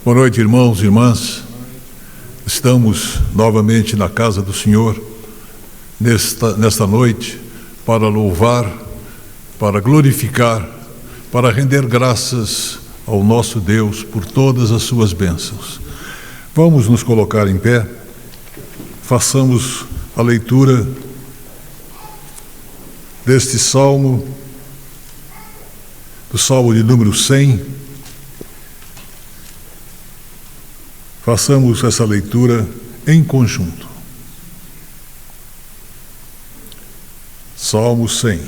Boa noite, irmãos e irmãs. Estamos novamente na casa do Senhor nesta noite para louvar, para glorificar, para render graças ao nosso Deus por todas as suas bênçãos. Vamos nos colocar em pé, façamos a leitura deste salmo, do salmo de número 100. Façamos essa leitura em conjunto. Salmo 100.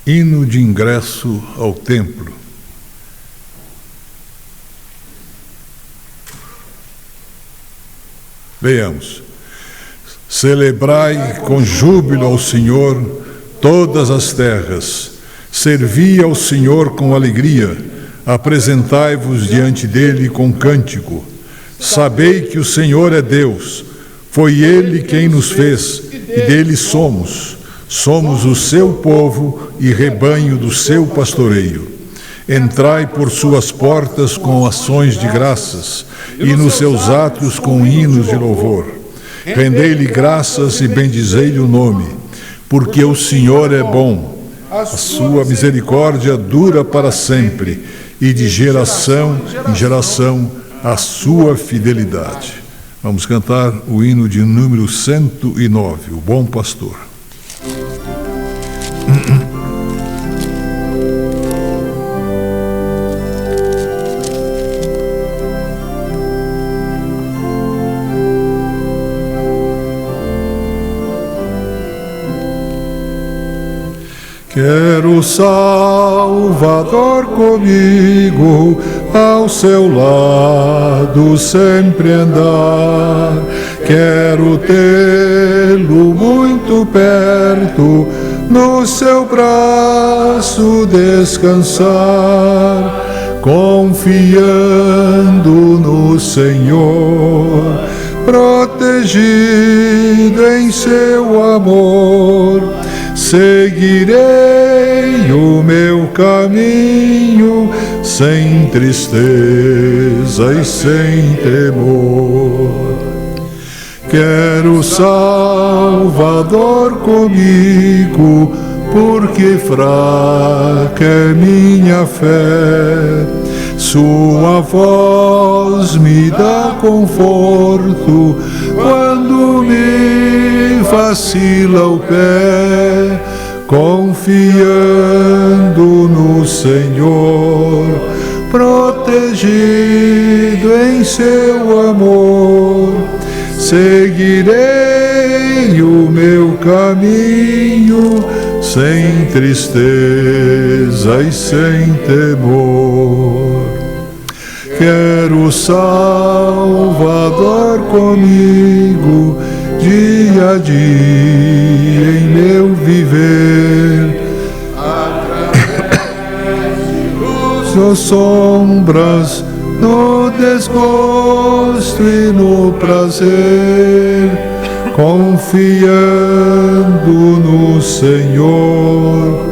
Hino de ingresso ao templo. Leiamos. Celebrai com júbilo ao Senhor todas as terras. Servi ao Senhor com alegria. Apresentai-vos diante dele com cântico. Sabei que o Senhor é Deus. Foi ele quem nos fez, e dele somos. Somos o seu povo e rebanho do seu pastoreio. Entrai por suas portas com ações de graças, e nos seus átrios com hinos de louvor. Rendei-lhe graças e bendizei-lhe o nome, porque o Senhor é bom. A sua misericórdia dura para sempre, e de geração em geração a sua fidelidade. Vamos cantar o hino de número 109, o Bom Pastor. Quero o Salvador comigo, ao seu lado sempre andar. Quero tê-lo muito perto, no seu braço descansar, confiando no Senhor, protegido em seu amor. Seguirei o meu caminho, sem tristeza e sem temor. Quero o Salvador comigo, porque fraca é minha fé. Sua voz me dá conforto quando me vacila o pé, confiando no Senhor, protegido em seu amor. Seguirei o meu caminho, sem tristeza e sem temor. Quero o Salvador comigo, dia a dia em meu viver. Através das sombras, no desgosto e no prazer, confiando no Senhor,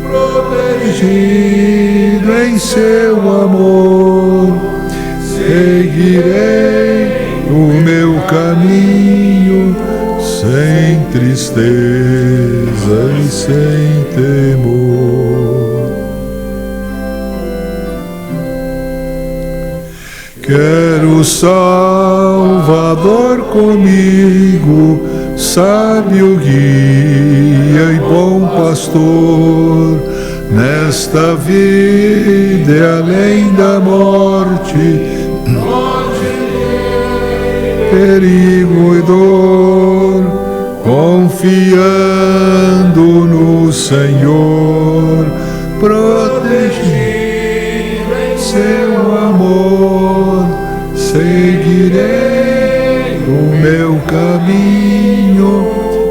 protegido em seu amor. Seguirei o meu caminho, sem tristeza e sem temor. Quero o Salvador comigo, sábio guia e bom pastor, nesta vida e além da morte, perigo e dor, confiando no Senhor, protegido em seu amor. Seguirei o meu caminho,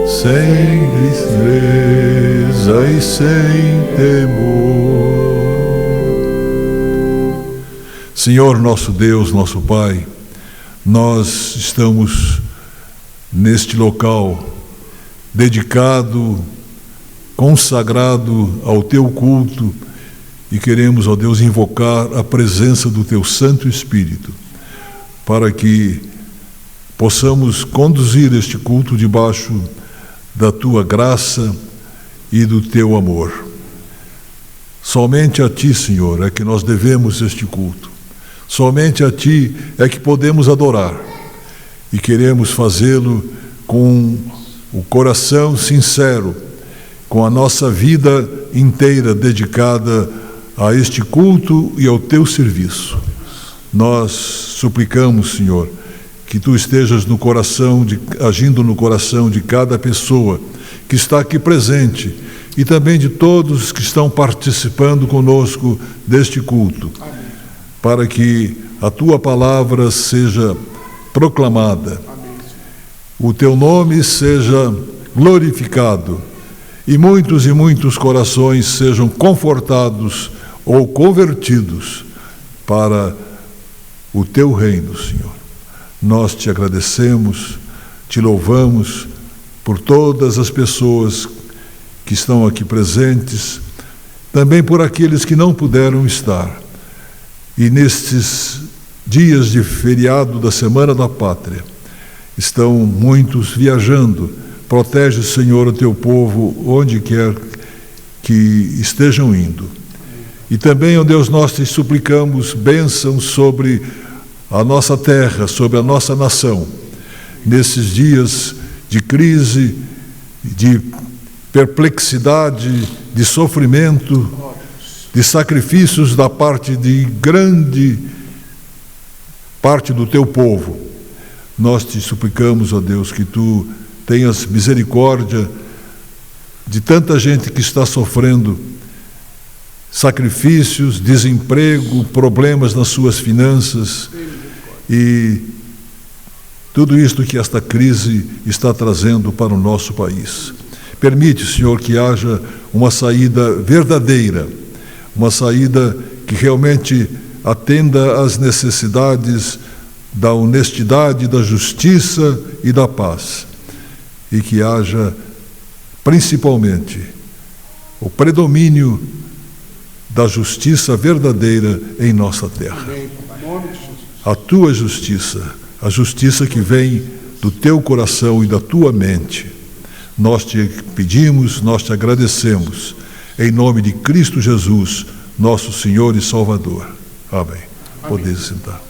sem tristeza e sem temor. Senhor nosso Deus, nosso Pai, nós estamos neste local dedicado, consagrado ao Teu culto, e queremos, ó Deus, invocar a presença do Teu Santo Espírito, para que possamos conduzir este culto debaixo da Tua graça e do Teu amor. Somente a Ti, Senhor, é que nós devemos este culto. Somente a Ti é que podemos adorar. E queremos fazê-lo com o coração sincero, com a nossa vida inteira dedicada a este culto e ao Teu serviço. Nós suplicamos, Senhor, que Tu estejas agindo no coração de cada pessoa que está aqui presente e também de todos que estão participando conosco deste culto, para que a Tua palavra seja proclamada, o Teu nome seja glorificado e muitos corações sejam confortados ou convertidos para o Teu reino, Senhor. Nós Te agradecemos, Te louvamos por todas as pessoas que estão aqui presentes, também por aqueles que não puderam estar. E nestes dias de feriado da Semana da Pátria, estão muitos viajando. Protege, Senhor, o Teu povo, onde quer que estejam indo. E também, ó Deus, nós Te suplicamos bênção sobre a nossa terra, sobre a nossa nação, nesses dias de crise, de perplexidade, de sofrimento, de sacrifícios da parte de grande parte do Teu povo. Nós Te suplicamos, ó Deus, que Tu tenhas misericórdia de tanta gente que está sofrendo sacrifícios, desemprego, problemas nas suas finanças e tudo isto que esta crise está trazendo para o nosso país. Permite, Senhor, que haja uma saída verdadeira, uma saída que realmente atenda às necessidades da honestidade, da justiça e da paz. E que haja, principalmente, o predomínio da justiça verdadeira em nossa terra. A Tua justiça, a justiça que vem do Teu coração e da Tua mente. Nós Te pedimos, nós Te agradecemos, em nome de Cristo Jesus, nosso Senhor e Salvador. Amém. Podeis sentar.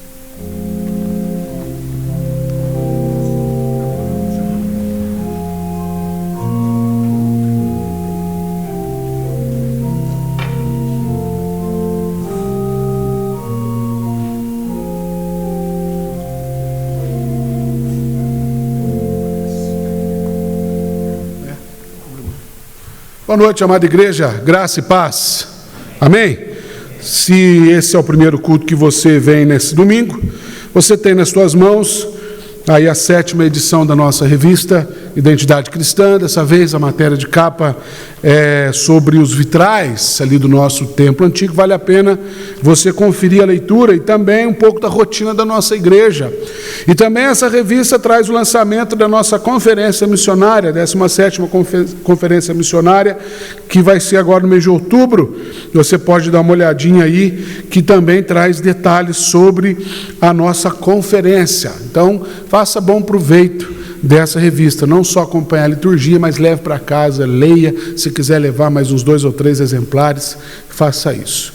Boa noite, amada igreja, graça e paz, amém? Se esse é o primeiro culto que você vem nesse domingo, você tem nas suas mãos aí a 7ª edição da nossa revista Identidade Cristã. Dessa vez a matéria de capa é sobre os vitrais ali do nosso templo antigo. Vale a pena você conferir a leitura e também um pouco da rotina da nossa igreja. E também essa revista traz o lançamento da nossa conferência missionária, 17ª conferência missionária, que vai ser agora no mês de outubro. Você pode dar uma olhadinha aí, que também traz detalhes sobre a nossa conferência. Então, faça bom proveito dessa revista, não só acompanhar a liturgia, mas leve para casa, leia, se quiser levar mais uns 2 ou 3 exemplares, faça isso.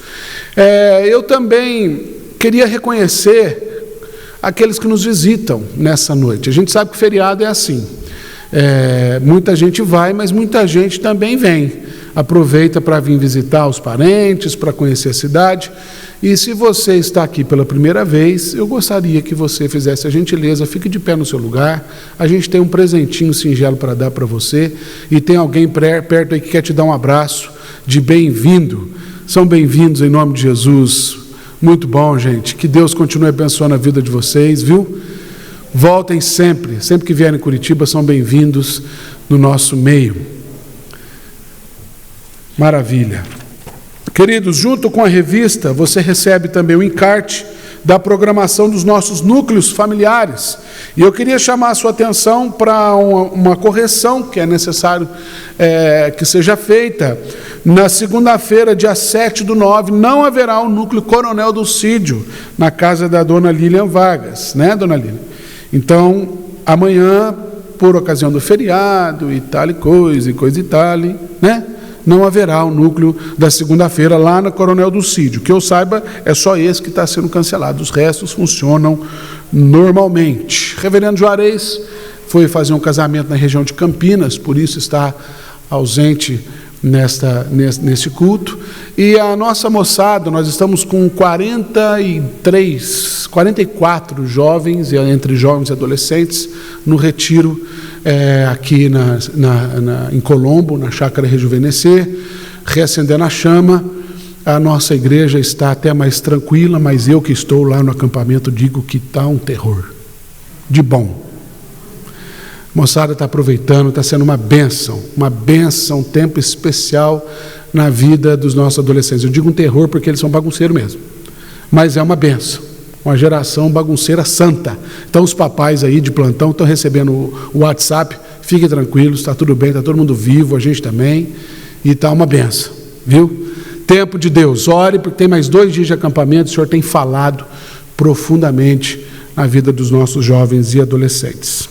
Eu também queria reconhecer aqueles que nos visitam nessa noite. A gente sabe que feriado é assim, muita gente vai, mas muita gente também vem, aproveita para vir visitar os parentes, para conhecer a cidade. E se você está aqui pela primeira vez, eu gostaria que você fizesse a gentileza, fique de pé no seu lugar. A gente tem um presentinho singelo para dar para você, e tem alguém perto aí que quer te dar um abraço de bem-vindo. São bem-vindos em nome de Jesus. Muito bom, gente. Que Deus continue abençoando a vida de vocês, viu? Voltem sempre que vierem em Curitiba, são bem-vindos no nosso meio. Maravilha. Queridos, junto com a revista, você recebe também o encarte da programação dos nossos núcleos familiares. E eu queria chamar a sua atenção para uma correção que é necessário que seja feita. Na segunda-feira, dia 7/9, não haverá o núcleo Coronel Dulcídio na casa da dona Lilian Vargas, né, dona Lilian? Então, amanhã, por ocasião do feriado e tal e coisa e tal, né? Não haverá o núcleo da segunda-feira lá na Coronel Dulcídio. Que eu saiba, é só esse que está sendo cancelado. Os restos funcionam normalmente. Reverendo Juarez foi fazer um casamento na região de Campinas, por isso está ausente nesse culto. E a nossa moçada, nós estamos com 44 jovens, entre jovens e adolescentes, no retiro aqui em Colombo, na Chácara Rejuvenescer, reacendendo a chama. A nossa igreja está até mais tranquila, mas eu que estou lá no acampamento digo que está um terror, de bom. A moçada está aproveitando, está sendo uma bênção, um tempo especial na vida dos nossos adolescentes. Eu digo um terror porque eles são bagunceiros mesmo, mas é uma bênção, uma geração bagunceira santa. Então os papais aí de plantão estão recebendo o WhatsApp, fiquem tranquilos, está tudo bem, está todo mundo vivo, a gente também, e está uma bênção, viu? Tempo de Deus, ore, porque tem mais 2 dias de acampamento, o Senhor tem falado profundamente na vida dos nossos jovens e adolescentes.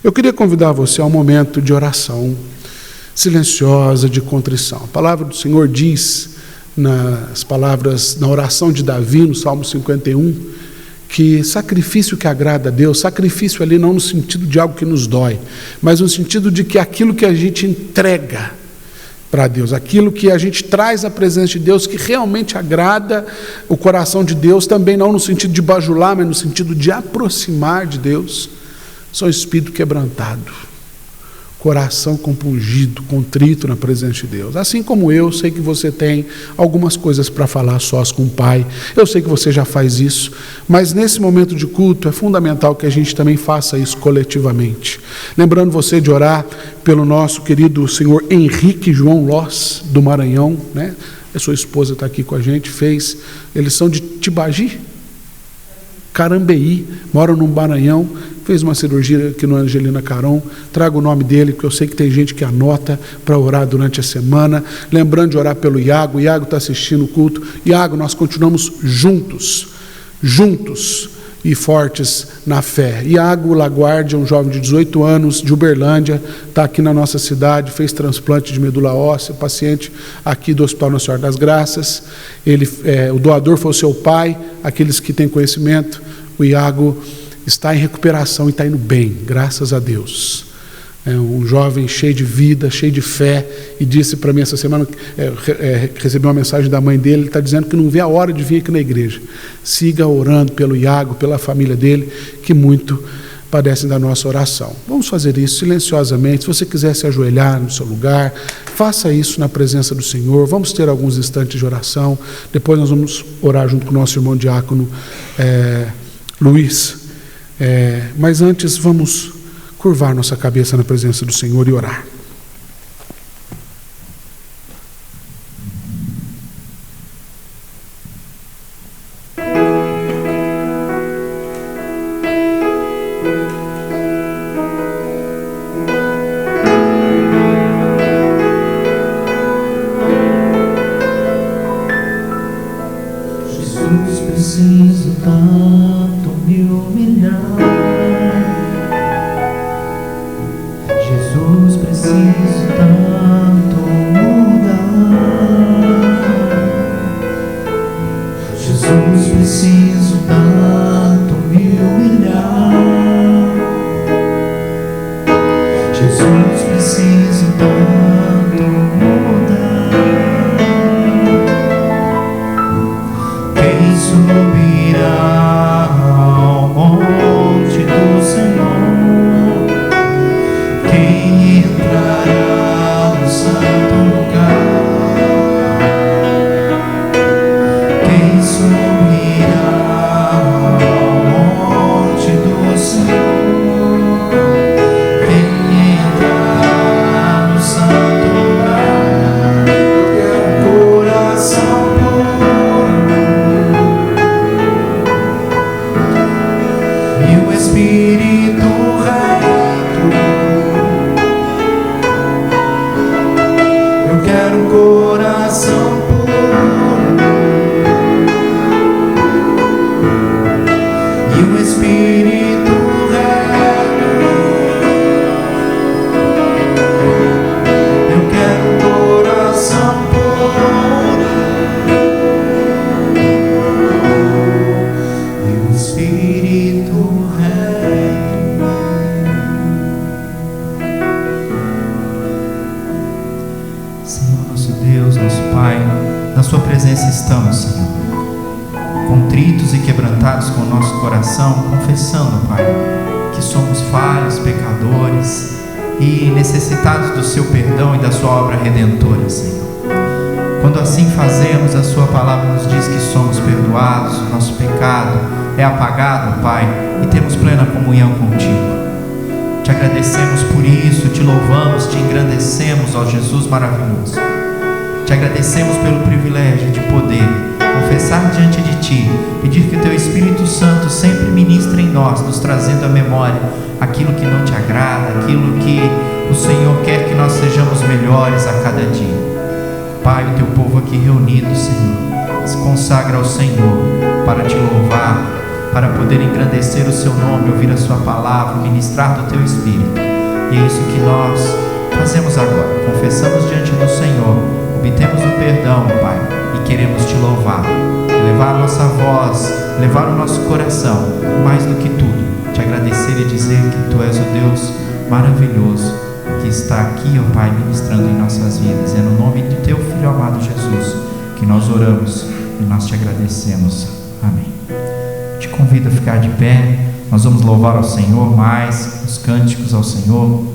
Eu queria convidar você a um momento de oração silenciosa, de contrição. A palavra do Senhor diz, na oração de Davi, no Salmo 51, que sacrifício que agrada a Deus, sacrifício ali não no sentido de algo que nos dói, mas no sentido de que aquilo que a gente entrega para Deus, aquilo que a gente traz à presença de Deus, que realmente agrada o coração de Deus, também não no sentido de bajular, mas no sentido de aproximar de Deus, são espírito quebrantado, coração compungido, contrito na presença de Deus. Assim como eu sei que você tem algumas coisas para falar sós com o Pai, eu sei que você já faz isso, mas nesse momento de culto é fundamental que a gente também faça isso coletivamente. Lembrando você de orar pelo nosso querido senhor Henrique João Loss, do Maranhão, né? A sua esposa está aqui com a gente, eles são de Tibagi, Carambeí, moram no Maranhão, fez uma cirurgia aqui no Angelina Caron. Trago o nome dele, porque eu sei que tem gente que anota para orar durante a semana. Lembrando de orar pelo Iago. Iago está assistindo o culto. Iago, nós continuamos juntos e fortes na fé. Iago Laguardi é um jovem de 18 anos, de Uberlândia, está aqui na nossa cidade, fez transplante de medula óssea, paciente aqui do Hospital Nossa Senhora das Graças. O doador foi o seu pai. Aqueles que têm conhecimento, o Iago está em recuperação e está indo bem, graças a Deus. É um jovem cheio de vida, cheio de fé, e disse para mim essa semana, recebi uma mensagem da mãe dele, ele está dizendo que não vê a hora de vir aqui na igreja. Siga orando pelo Iago, pela família dele, que muito padecem da nossa oração. Vamos fazer isso silenciosamente. Se você quiser se ajoelhar no seu lugar, faça isso na presença do Senhor. Vamos ter alguns instantes de oração. Depois nós vamos orar junto com o nosso irmão diácono Luiz. Mas antes vamos curvar nossa cabeça na presença do Senhor e orar. Jesus, preciso tanto me humilhar. Jesus, preciso tanto mudar. Jesus, preciso tanto me humilhar. Jesus, preciso tanto mudar. Quem subirá ao monte do Senhor? Quem entrará no santo lugar? Quem subirá ao monte do Senhor? Quem entrará no santo lugar? Coração puro, contritos e quebrantados com o nosso coração, confessando, Pai, que somos falhos, pecadores e necessitados do seu perdão e da sua obra redentora, Senhor. Quando assim fazemos, a sua palavra nos diz que somos perdoados, o nosso pecado é apagado, Pai, e temos plena comunhão contigo. Te agradecemos por isso, te louvamos, te engrandecemos, ó Jesus maravilhoso. Te agradecemos pelo privilégio de poder confessar diante de Ti, pedir que o Teu Espírito Santo sempre ministre em nós, nos trazendo à memória aquilo que não Te agrada, aquilo que o Senhor quer que nós sejamos melhores a cada dia. Pai, o Teu povo aqui reunido, Senhor, se consagra ao Senhor para Te louvar, para poder engrandecer o Seu nome, ouvir a Sua palavra, ministrar do Teu Espírito. E é isso que nós fazemos agora. Confessamos diante do Senhor, obtemos o perdão, Pai, e queremos Te louvar, elevar a nossa voz, levar o nosso coração, mais do que tudo, Te agradecer e dizer que Tu és o Deus maravilhoso que está aqui, ó Pai, ministrando em nossas vidas. É no nome de Teu Filho amado Jesus que nós oramos e nós Te agradecemos. Amém. Te convido a ficar de pé. Nós vamos louvar ao Senhor mais, os cânticos ao Senhor.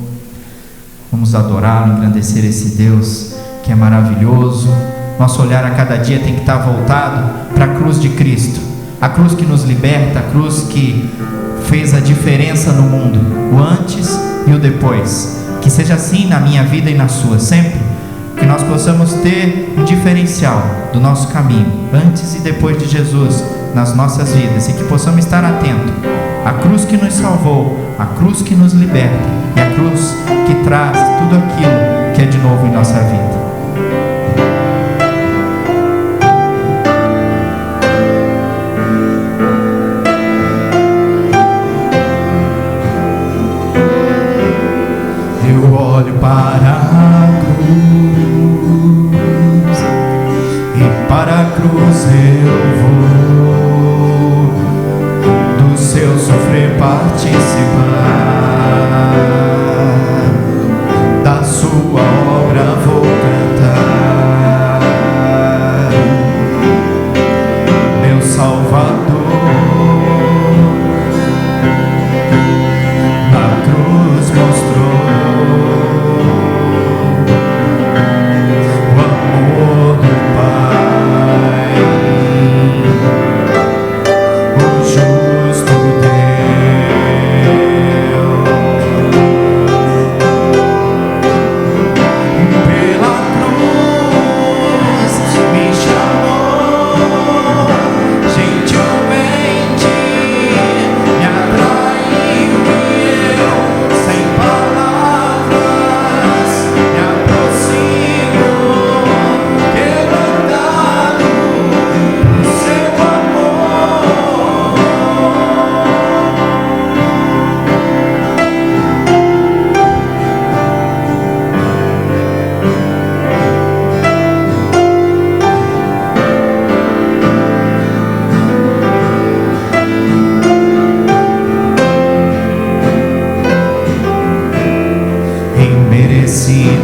Vamos adorá-lo, engrandecer esse Deus que é maravilhoso. Nosso olhar a cada dia tem que estar voltado para a cruz de Cristo, a cruz que nos liberta, a cruz que fez a diferença no mundo, o antes e o depois. Que seja assim na minha vida e na sua, sempre. Que nós possamos ter um diferencial do nosso caminho, antes e depois de Jesus, nas nossas vidas, e que possamos estar atentos à cruz que nos salvou, à cruz que nos liberta e à cruz que traz tudo aquilo que é de novo em nossa vida. Eu olho para a cruz e para a cruz eu vou do seu sofrer participar, da sua obra vou cantar, meu Salvador na cruz mostrou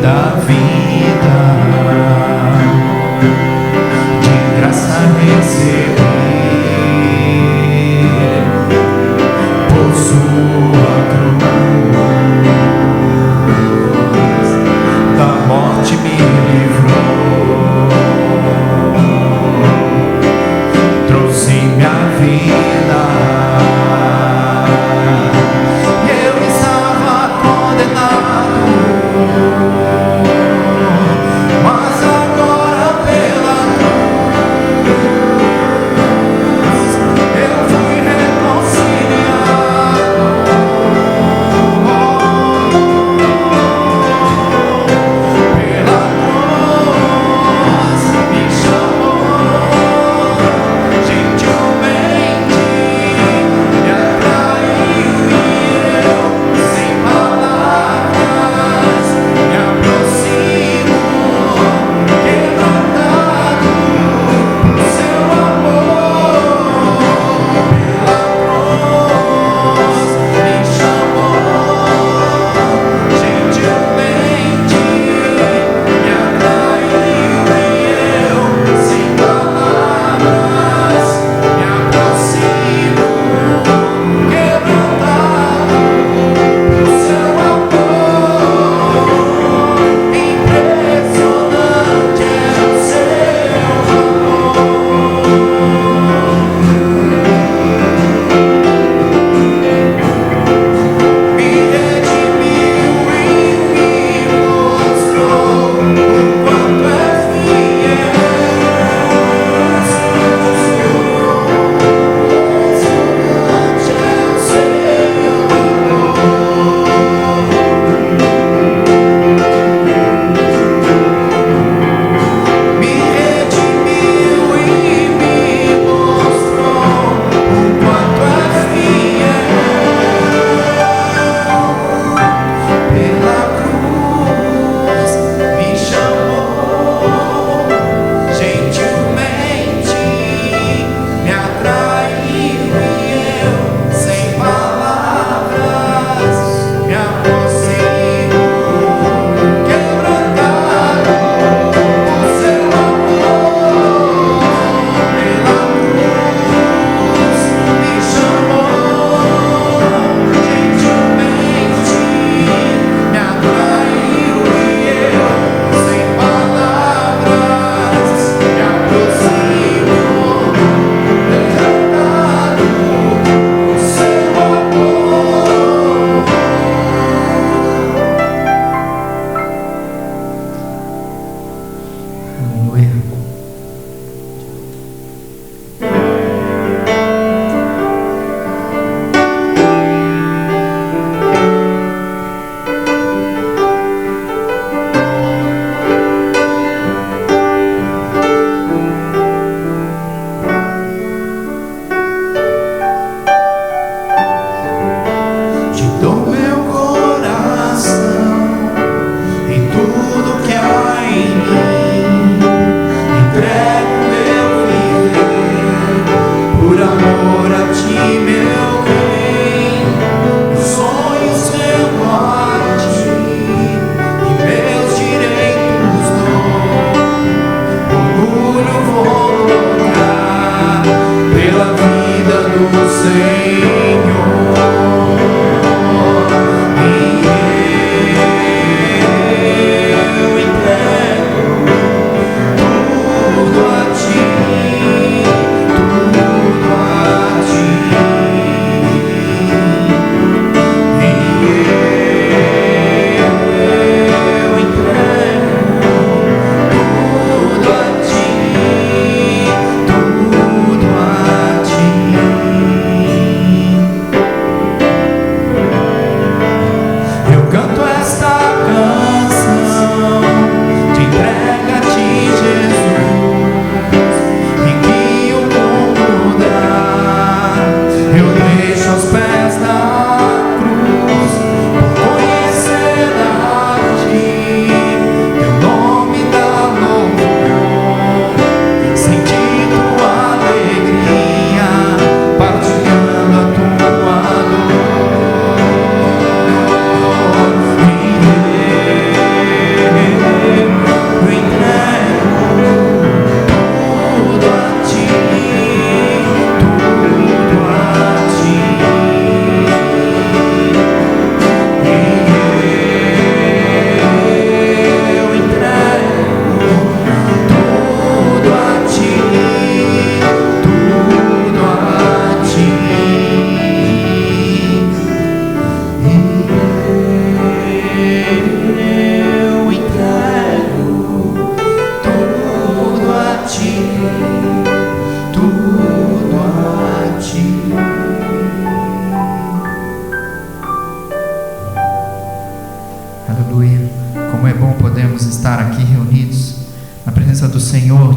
da vida, de graça receber, por sua cruz, da morte me livrou, trouxe minha vida, e eu estava condenado. Mas agora pela cruz eu fui reconciliado, pela cruz me chamou gentilmente.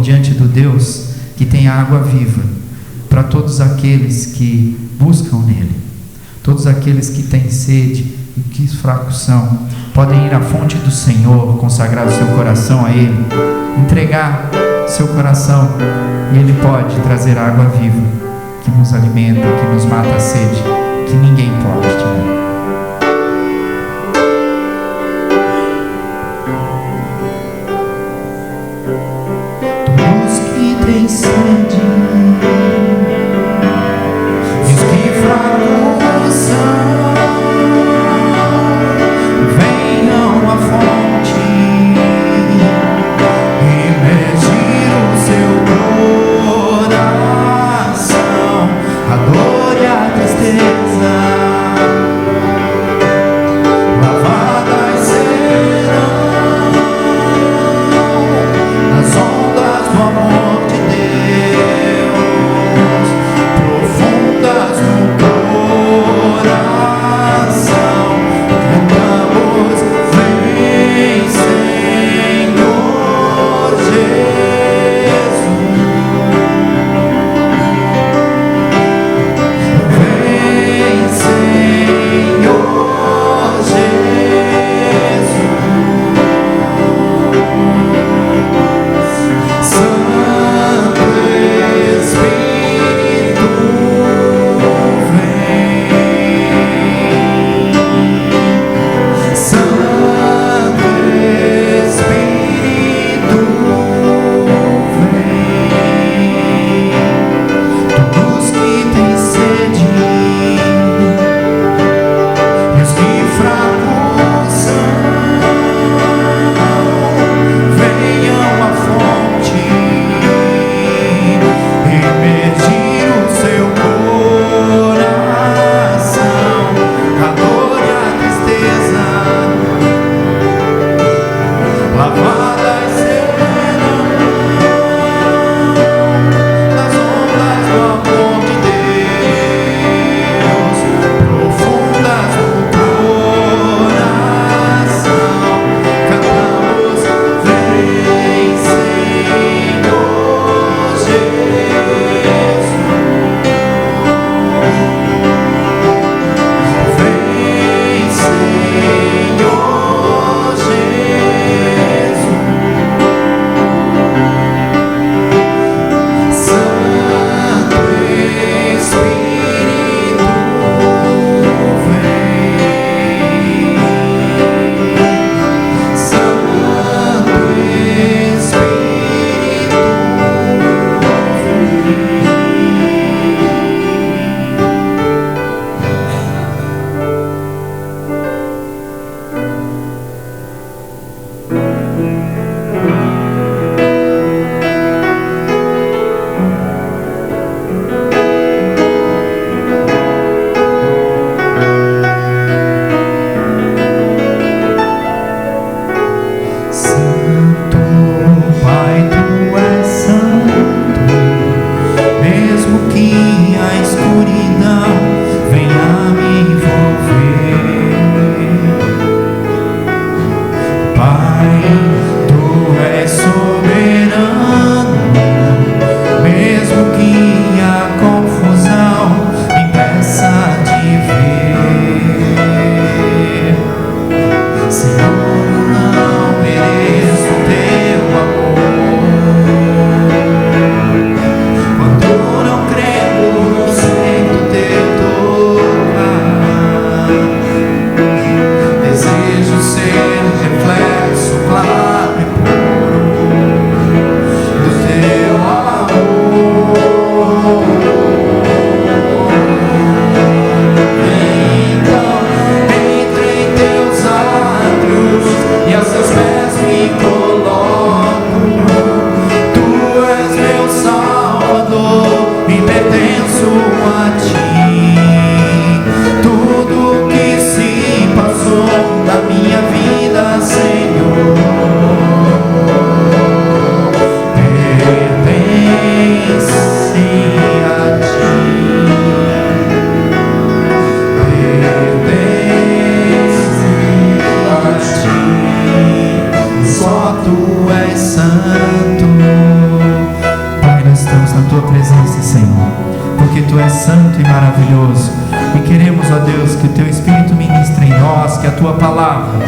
Diante do Deus que tem água viva para todos aqueles que buscam nele. Todos aqueles que têm sede e que fracos são, podem ir à fonte do Senhor, consagrar o seu coração a Ele, entregar seu coração, e Ele pode trazer água viva que nos alimenta, que nos mata a sede, que ninguém pode tirar. Tem sede, diz que fracos são, venham à fonte e medir o seu coração, a dor e a tristeza porque Tu és santo e maravilhoso. E queremos, ó Deus, que o Teu Espírito ministre em nós, que a Tua palavra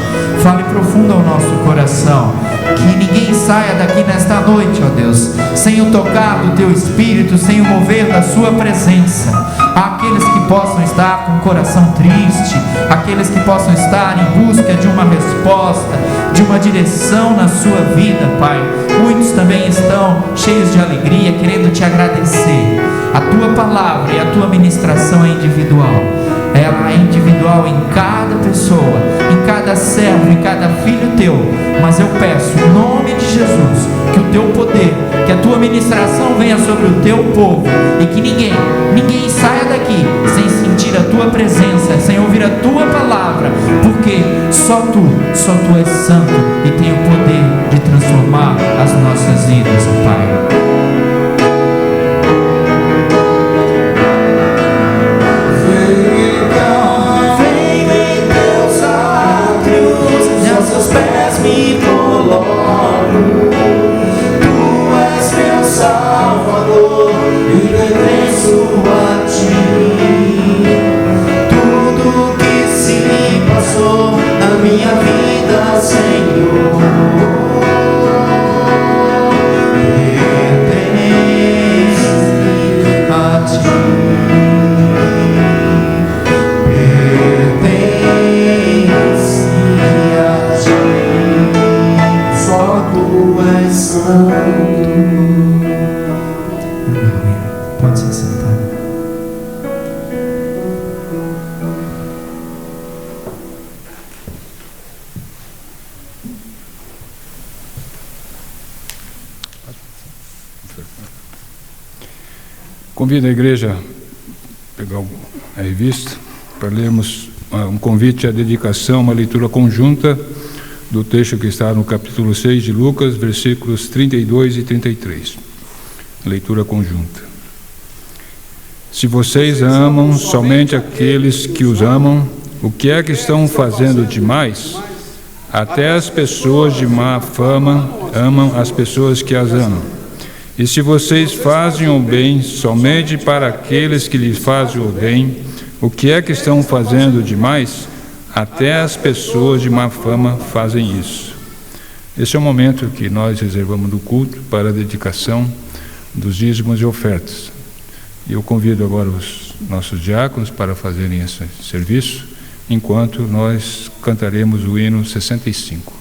fale profundo ao nosso coração, que ninguém saia daqui nesta noite, ó Deus, sem o tocar do Teu Espírito, sem o mover da Sua presença. Há aqueles que possam estar com o coração triste, aqueles que possam estar em busca de uma resposta, de uma direção na sua vida, Pai. Muitos também estão cheios de alegria, querendo Te agradecer. A Tua palavra e a Tua ministração é individual. Ela é individual em cada pessoa, em cada servo, em cada filho Teu. Mas eu peço, em nome de Jesus, que o Teu poder, que a Tua ministração venha sobre o Teu povo, e que ninguém saia daqui sem sentir a Tua presença, sem ouvir a Tua palavra, porque só Tu és santo e tem o poder de transformar as nossas vidas, Pai. Me coloco, Tu és meu Salvador e pertenço a Ti. Tudo que se passou na minha vida, Senhor, pertence a Ti. Pode se sentar. Convido a igreja a pegar a revista para lermos um convite à dedicação, uma leitura conjunta do texto que está no capítulo 6 de Lucas, versículos 32 e 33. Leitura conjunta. Se vocês amam somente aqueles que os amam, o que é que estão fazendo demais? Até as pessoas de má fama amam as pessoas que as amam. E se vocês fazem o bem somente para aqueles que lhes fazem o bem, o que é que estão fazendo demais? Até as pessoas de má fama fazem isso. Esse é o momento que nós reservamos do culto para a dedicação dos dízimos e ofertas. E eu convido agora os nossos diáconos para fazerem esse serviço, enquanto nós cantaremos o hino 65.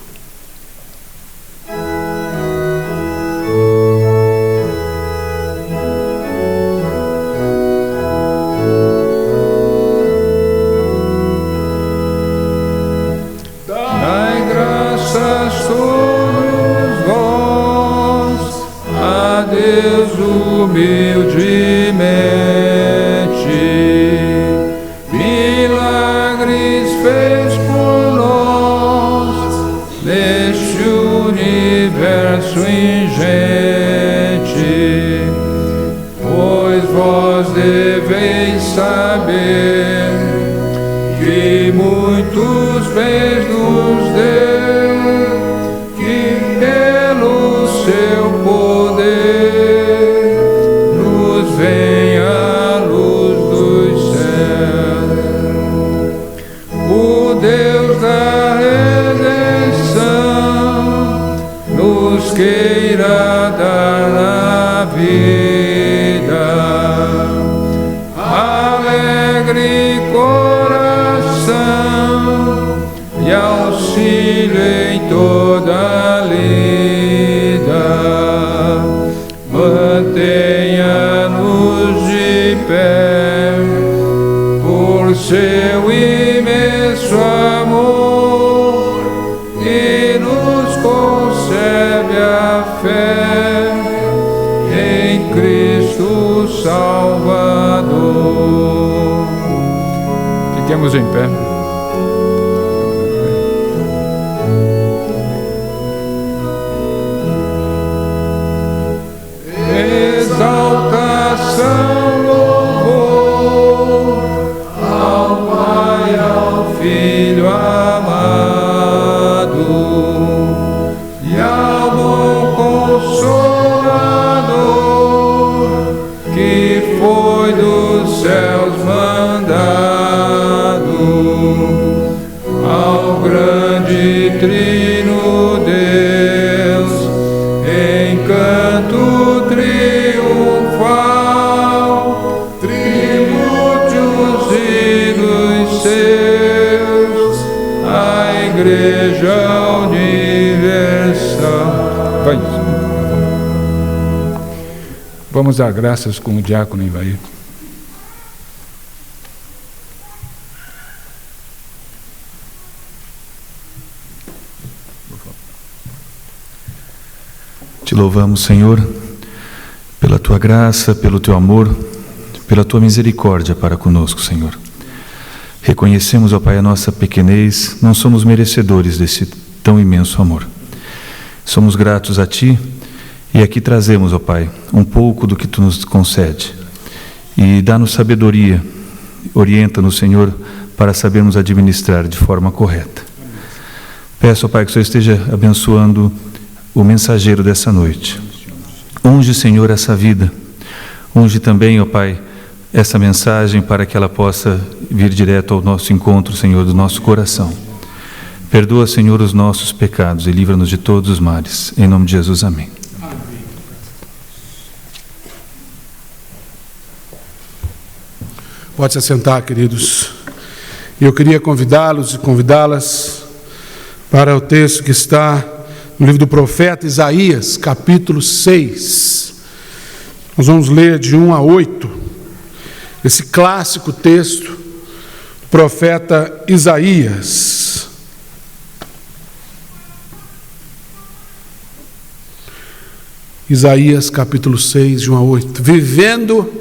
Fiquemos em pé. Exaltação, louvor ao Pai, ao Filho amado e ao bom Consolador que foi dos céus mandado ao grande trino Deus, em canto triunfal, tribute os hinos seus, a Igreja Universal. Vai. Vamos dar graças com o diácono Ivair. Te louvamos, Senhor, pela Tua graça, pelo Teu amor, pela Tua misericórdia para conosco, Senhor. Reconhecemos, ó Pai, a nossa pequenez, não somos merecedores desse tão imenso amor. Somos gratos a Ti e aqui trazemos, ó Pai, um pouco do que Tu nos concede. E dá-nos sabedoria, orienta-nos, Senhor, para sabermos administrar de forma correta. Peço, ó Pai, que o Senhor esteja abençoando o mensageiro dessa noite. Unge, Senhor, essa vida. Unge também, ó Pai, essa mensagem para que ela possa vir direto ao nosso encontro, Senhor, do nosso coração. Perdoa, Senhor, os nossos pecados e livra-nos de todos os males. Em nome de Jesus, amém. Pode se assentar, queridos. Eu queria convidá-los e convidá-las para o texto que está no livro do profeta Isaías, capítulo 6. Nós vamos ler de 1 a 8, esse clássico texto do profeta Isaías. Isaías, capítulo 6, de 1 a 8. Vivendo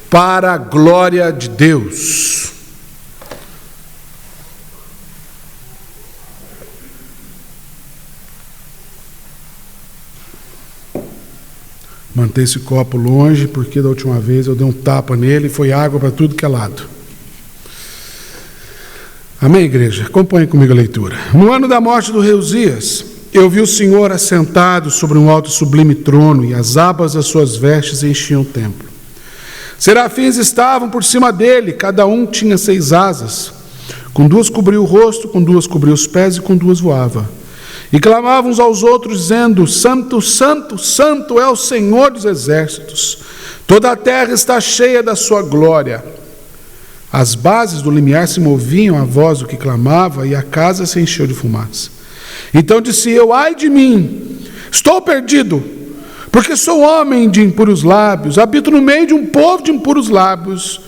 para a glória de Deus. Manter esse copo longe, porque da última vez eu dei um tapa nele e foi água para tudo que é lado. Amém, igreja? Acompanhe comigo a leitura. No ano da morte do rei Uzias, eu vi o Senhor assentado sobre um alto e sublime trono, e as abas das suas vestes enchiam o templo. Serafins estavam por cima dele, cada um tinha 6 asas. Com 2 cobria o rosto, com 2 cobria os pés e com 2 voava. E clamavam uns aos outros, dizendo: Santo, Santo, Santo é o Senhor dos exércitos. Toda a terra está cheia da sua glória. As bases do limiar se moviam à voz do que clamava, e a casa se encheu de fumaça. Então disse eu: ai de mim, estou perdido, porque sou homem de impuros lábios, habito no meio de um povo de impuros lábios,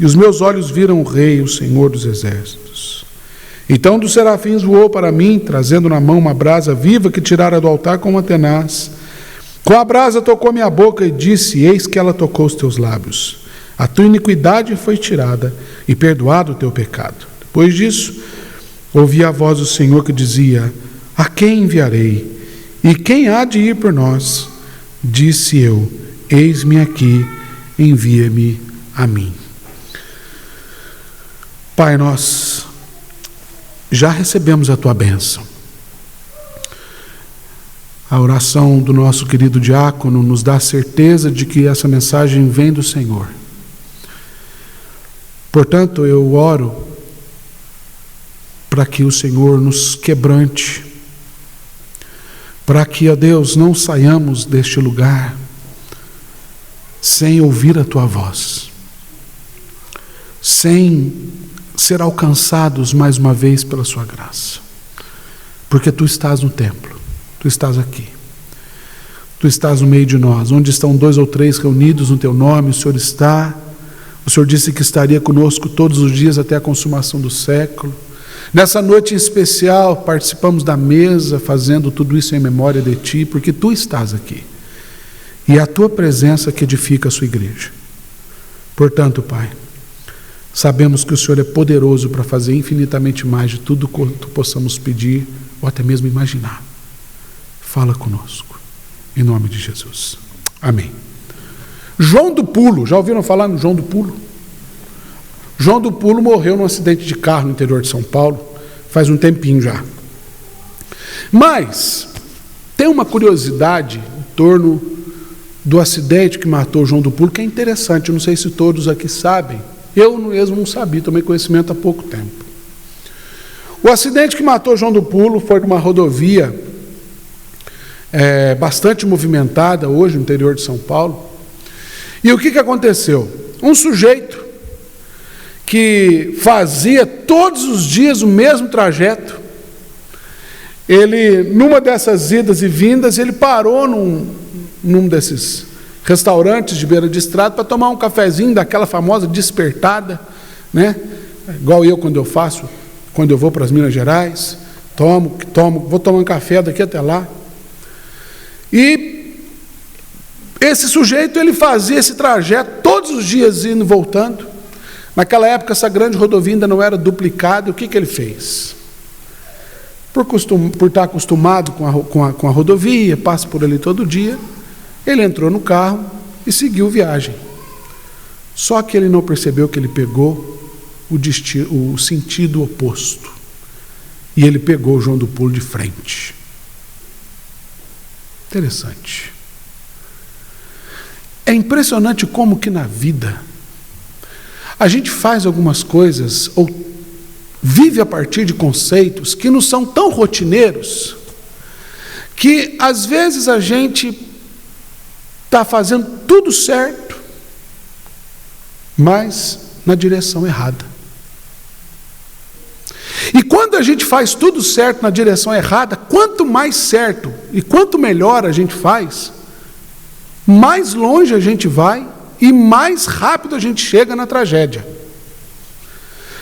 e os meus olhos viram o Rei, o Senhor dos exércitos. Então um dos serafins voou para mim, trazendo na mão uma brasa viva que tirara do altar com uma tenaz. Com a brasa tocou minha boca e disse: eis que ela tocou os teus lábios. A tua iniquidade foi tirada e perdoado o teu pecado. Depois disso, ouvi a voz do Senhor que dizia: a quem enviarei? E quem há de ir por nós? Disse eu: eis-me aqui, envia-me a mim. Pai, nós já recebemos a tua bênção. A oração do nosso querido diácono nos dá a certeza de que essa mensagem vem do Senhor. Portanto, eu oro para que o Senhor nos quebrante, para que, ó Deus, não saiamos deste lugar sem ouvir a tua voz, sem ser alcançados mais uma vez pela sua graça, porque tu estás no templo, tu estás aqui, tu estás no meio de nós, onde estão 2 ou 3 reunidos no teu nome, o Senhor está. O Senhor disse que estaria conosco todos os dias até a consumação do século. Nessa noite em especial, participamos da mesa, fazendo tudo isso em memória de ti, porque tu estás aqui, e é a tua presença que edifica a sua igreja. Portanto, Pai, sabemos que o Senhor é poderoso para fazer infinitamente mais de tudo quanto possamos pedir ou até mesmo imaginar. Fala conosco, em nome de Jesus. Amém. João do Pulo, já ouviram falar no João do Pulo? João do Pulo morreu num acidente de carro no interior de São Paulo, faz um tempinho já. Mas tem uma curiosidade em torno do acidente que matou João do Pulo, que é interessante, eu não sei se todos aqui sabem, eu mesmo não sabia, tomei conhecimento há pouco tempo. O acidente que matou João do Pulo foi numa rodovia bastante movimentada hoje no interior de São Paulo. E o que aconteceu? Um sujeito que fazia todos os dias o mesmo trajeto, ele, numa dessas idas e vindas, ele parou num desses restaurantes de beira de estrada para tomar um cafezinho daquela famosa despertada, né? Igual eu quando eu vou para as Minas Gerais, vou tomar um café daqui até lá. E esse sujeito, ele fazia esse trajeto todos os dias, indo e voltando. Naquela época, essa grande rodovia ainda não era duplicada. E o que ele fez? Por estar acostumado com a rodovia, passa por ali todo dia, ele entrou no carro e seguiu viagem. Só que ele não percebeu que ele pegou o sentido oposto. E ele pegou João do Pulo de frente. Interessante. É impressionante como que na vida a gente faz algumas coisas ou vive a partir de conceitos que não são tão rotineiros que às vezes a gente está fazendo tudo certo, mas na direção errada. E quando a gente faz tudo certo na direção errada, quanto mais certo e quanto melhor a gente faz, mais longe a gente vai e mais rápido a gente chega na tragédia.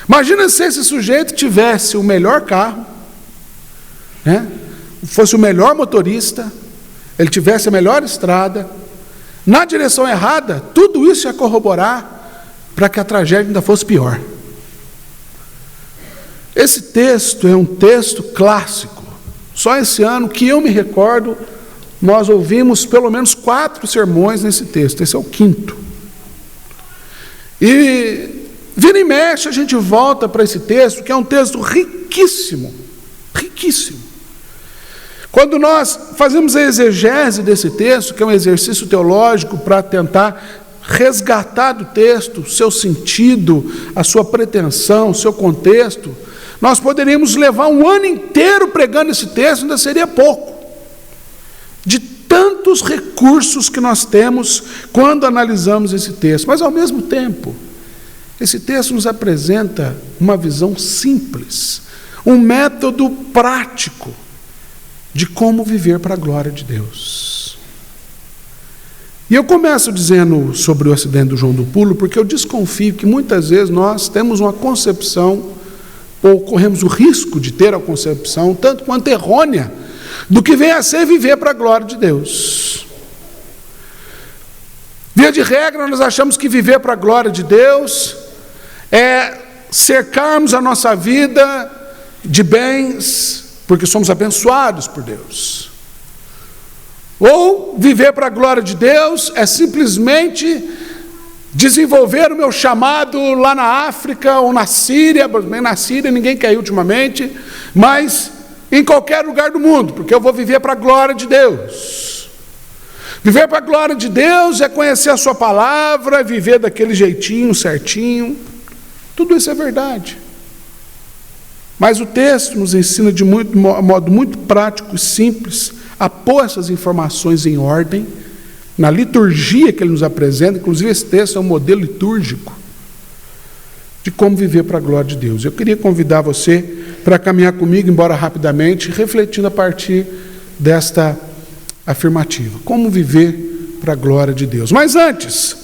Imagina se esse sujeito tivesse o melhor carro, né? Fosse o melhor motorista, ele tivesse a melhor estrada, na direção errada, tudo isso ia corroborar para que a tragédia ainda fosse pior. Esse texto é um texto clássico. Só esse ano, que eu me recordo, nós ouvimos pelo menos 4 sermões nesse texto. Esse é o 5º. E vira e mexe, a gente volta para esse texto, que é um texto riquíssimo. Riquíssimo. Quando nós fazemos a exegese desse texto, que é um exercício teológico para tentar resgatar do texto o seu sentido, a sua pretensão, o seu contexto, nós poderíamos levar um ano inteiro pregando esse texto, ainda seria pouco. De tantos recursos que nós temos quando analisamos esse texto. Mas, ao mesmo tempo, esse texto nos apresenta uma visão simples, um método prático de como viver para a glória de Deus. E eu começo dizendo sobre o acidente do João do Pulo, porque eu desconfio que muitas vezes nós temos uma concepção, ou corremos o risco de ter a concepção, tanto quanto errônea, do que vem a ser viver para a glória de Deus. Via de regra, nós achamos que viver para a glória de Deus é cercarmos a nossa vida de bens, porque somos abençoados por Deus. Ou viver para a glória de Deus é simplesmente desenvolver o meu chamado lá na África ou na Síria. Bem, na Síria ninguém quer ir ultimamente, mas em qualquer lugar do mundo, porque eu vou viver para a glória de Deus. Viver para a glória de Deus é conhecer a sua palavra, viver daquele jeitinho certinho. Tudo isso é verdade. Mas o texto nos ensina de modo muito prático e simples a pôr essas informações em ordem, na liturgia que ele nos apresenta. Inclusive esse texto é um modelo litúrgico de como viver para a glória de Deus. Eu queria convidar você para caminhar comigo, embora rapidamente, refletindo a partir desta afirmativa. Como viver para a glória de Deus. Mas antes,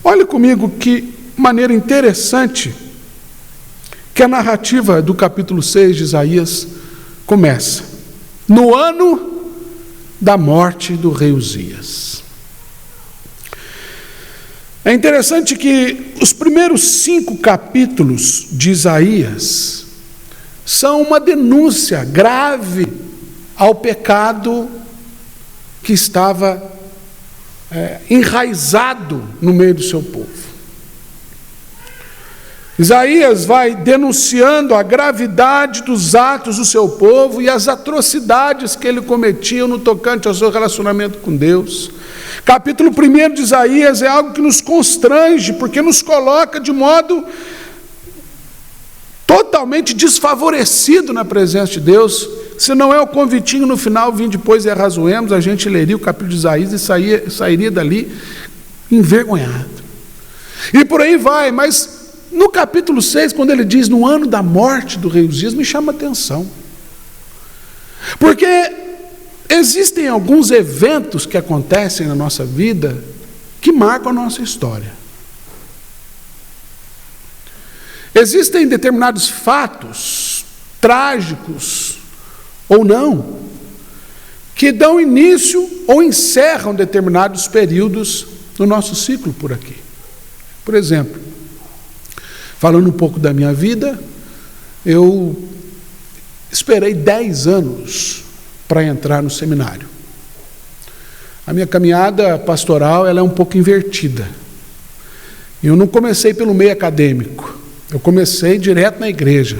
olhe comigo que maneira interessante que a narrativa do capítulo 6 de Isaías começa. No ano da morte do rei Uzias. É interessante que os primeiros 5 capítulos de Isaías são uma denúncia grave ao pecado que estava enraizado no meio do seu povo. Isaías vai denunciando a gravidade dos atos do seu povo e as atrocidades que ele cometia no tocante ao seu relacionamento com Deus. Capítulo 1 de Isaías é algo que nos constrange, porque nos coloca de modo totalmente desfavorecido na presença de Deus. Se não é o convitinho no final, vim depois e arrazoemos, a gente leria o capítulo de Isaías e sairia dali envergonhado. E por aí vai, mas no capítulo 6, quando ele diz no ano da morte do rei Uzias, me chama a atenção. Porque existem alguns eventos que acontecem na nossa vida que marcam a nossa história. Existem determinados fatos trágicos ou não, que dão início ou encerram determinados períodos no nosso ciclo por aqui. Por exemplo, falando um pouco da minha vida, eu esperei 10 anos para entrar no seminário. A minha caminhada pastoral ela é um pouco invertida. Eu não comecei pelo meio acadêmico, eu comecei direto na igreja.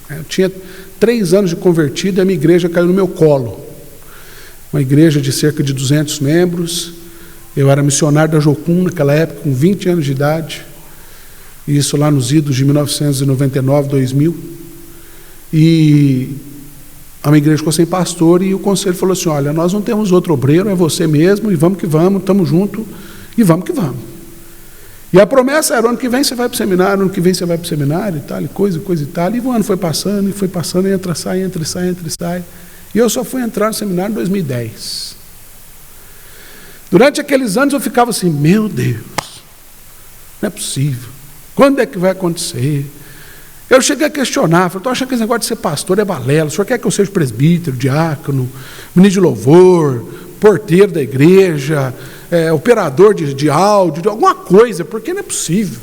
Eu tinha 3 anos de convertido e a minha igreja caiu no meu colo. Uma igreja de cerca de 200 membros. Eu era missionário da Jocum naquela época, com 20 anos de idade. Isso lá nos idos de 1999, 2000. E a minha igreja ficou sem pastor e o conselho falou assim, olha, nós não temos outro obreiro, é você mesmo, e vamos que vamos, estamos juntos, e vamos que vamos. E a promessa era, ano que vem você vai para o seminário, ano que vem você vai para o seminário, e tal, e coisa e tal. E o ano foi passando, entra, sai. E eu só fui entrar no seminário em 2010. Durante aqueles anos eu ficava assim, meu Deus, não é possível. Quando é que vai acontecer? Eu cheguei a questionar, falei, estou achando que esse negócio de ser pastor é balela, o senhor quer que eu seja presbítero, diácono, ministro de louvor, porteiro da igreja, operador de áudio, de alguma coisa, porque não é possível.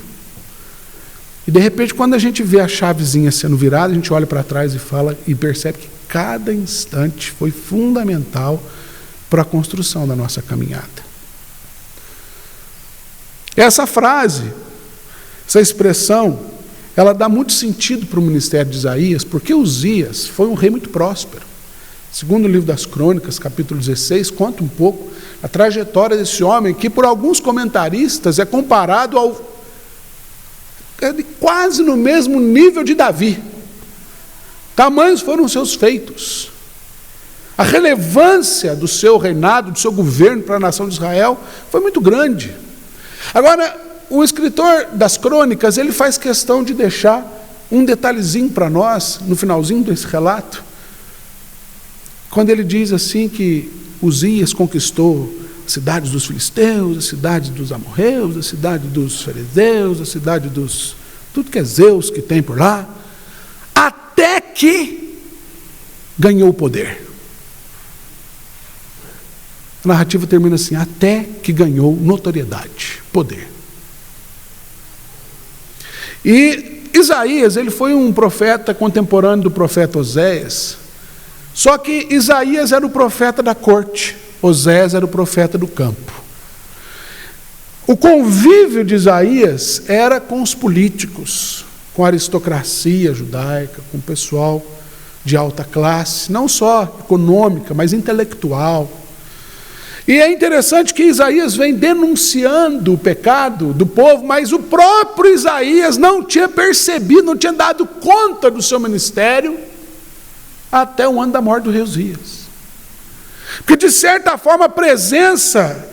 E de repente, quando a gente vê a chavezinha sendo virada, a gente olha para trás e fala, e percebe que cada instante foi fundamental para a construção da nossa caminhada. Essa frase, essa expressão, ela dá muito sentido para o ministério de Isaías, porque Uzias foi um rei muito próspero. Segundo o livro das Crônicas, capítulo 16, conta um pouco a trajetória desse homem, que por alguns comentaristas é comparado quase no mesmo nível de Davi. Tamanhos foram os seus feitos. A relevância do seu reinado, do seu governo para a nação de Israel foi muito grande. Agora, o escritor das Crônicas, ele faz questão de deixar um detalhezinho para nós, no finalzinho desse relato, quando ele diz assim que Uzias conquistou as cidades dos filisteus, a cidade dos amorreus, a cidade dos fariseus, a cidade dos... tudo que é Zeus que tem por lá, até que ganhou o poder. A narrativa termina assim, até que ganhou notoriedade, poder. E Isaías, ele foi um profeta contemporâneo do profeta Oséias, só que Isaías era o profeta da corte, Oséias era o profeta do campo. O convívio de Isaías era com os políticos, com a aristocracia judaica, com o pessoal de alta classe, não só econômica, mas intelectual. E é interessante que Isaías vem denunciando o pecado do povo, mas o próprio Isaías não tinha percebido, não tinha dado conta do seu ministério até o ano da morte do rei Uzias. Porque, de certa forma, a presença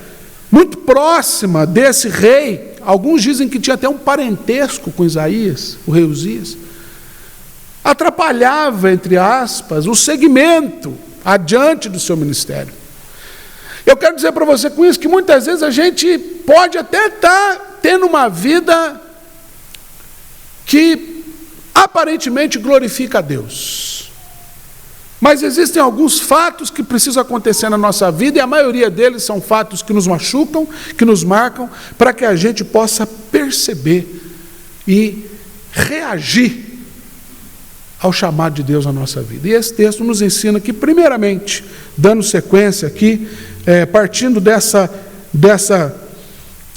muito próxima desse rei, alguns dizem que tinha até um parentesco com Isaías, o rei Uzias, atrapalhava, entre aspas, o segmento adiante do seu ministério. Eu quero dizer para você com isso que muitas vezes a gente pode até estar tendo uma vida que aparentemente glorifica a Deus. Mas existem alguns fatos que precisam acontecer na nossa vida, e a maioria deles são fatos que nos machucam, que nos marcam, para que a gente possa perceber e reagir ao chamado de Deus na nossa vida. E esse texto nos ensina que, primeiramente, dando sequência aqui, partindo dessa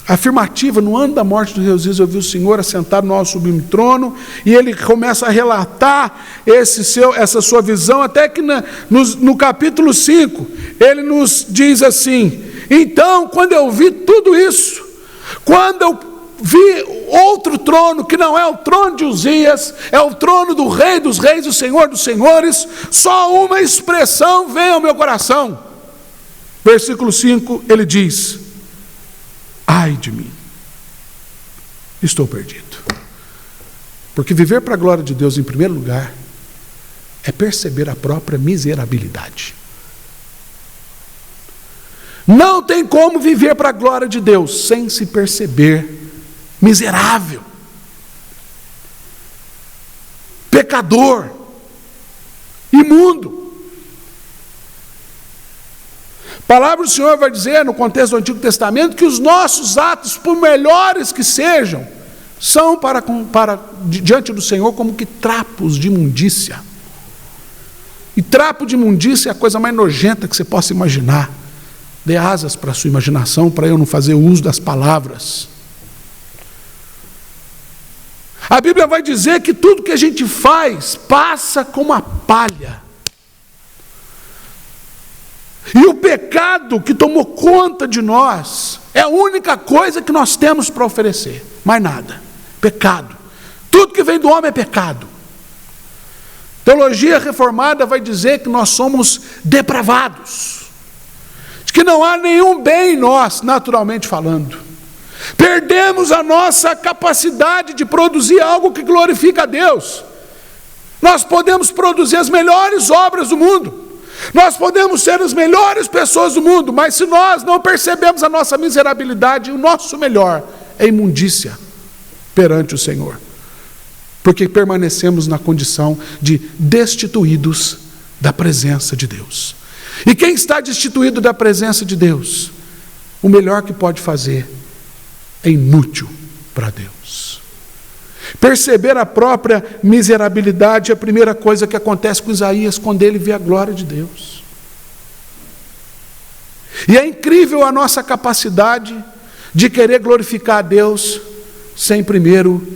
afirmativa, no ano da morte do rei Uzias, eu vi o Senhor assentado no alto sublime trono, e ele começa a relatar essa sua visão, até que no capítulo 5, ele nos diz assim, Então, quando eu vi tudo isso, quando eu vi outro trono, que não é o trono de Uzias, é o trono do Rei dos Reis, do Senhor dos Senhores, só uma expressão veio ao meu coração. Versículo 5, ele diz: ai de mim, estou perdido. Porque viver para a glória de Deus, em primeiro lugar, é perceber a própria miserabilidade. Não tem como viver para a glória de Deus sem se perceber miserável, pecador, imundo. A palavra do Senhor vai dizer, no contexto do Antigo Testamento, que os nossos atos, por melhores que sejam, são diante do Senhor como que trapos de imundícia. E trapo de imundícia é a coisa mais nojenta que você possa imaginar. Dê asas para a sua imaginação, para eu não fazer uso das palavras. A Bíblia vai dizer que tudo que a gente faz passa como a palha. E o pecado que tomou conta de nós é a única coisa que nós temos para oferecer. Mais nada. Pecado. Tudo que vem do homem é pecado. Teologia reformada vai dizer que nós somos depravados. Que não há nenhum bem em nós, naturalmente falando. Perdemos a nossa capacidade de produzir algo que glorifica a Deus. Nós podemos produzir as melhores obras do mundo. Nós podemos ser as melhores pessoas do mundo, mas se nós não percebemos a nossa miserabilidade, o nosso melhor é imundícia perante o Senhor. Porque permanecemos na condição de destituídos da presença de Deus. E quem está destituído da presença de Deus, o melhor que pode fazer é inútil para Deus. Perceber a própria miserabilidade é a primeira coisa que acontece com Isaías quando ele vê a glória de Deus. E é incrível a nossa capacidade de querer glorificar a Deus sem primeiro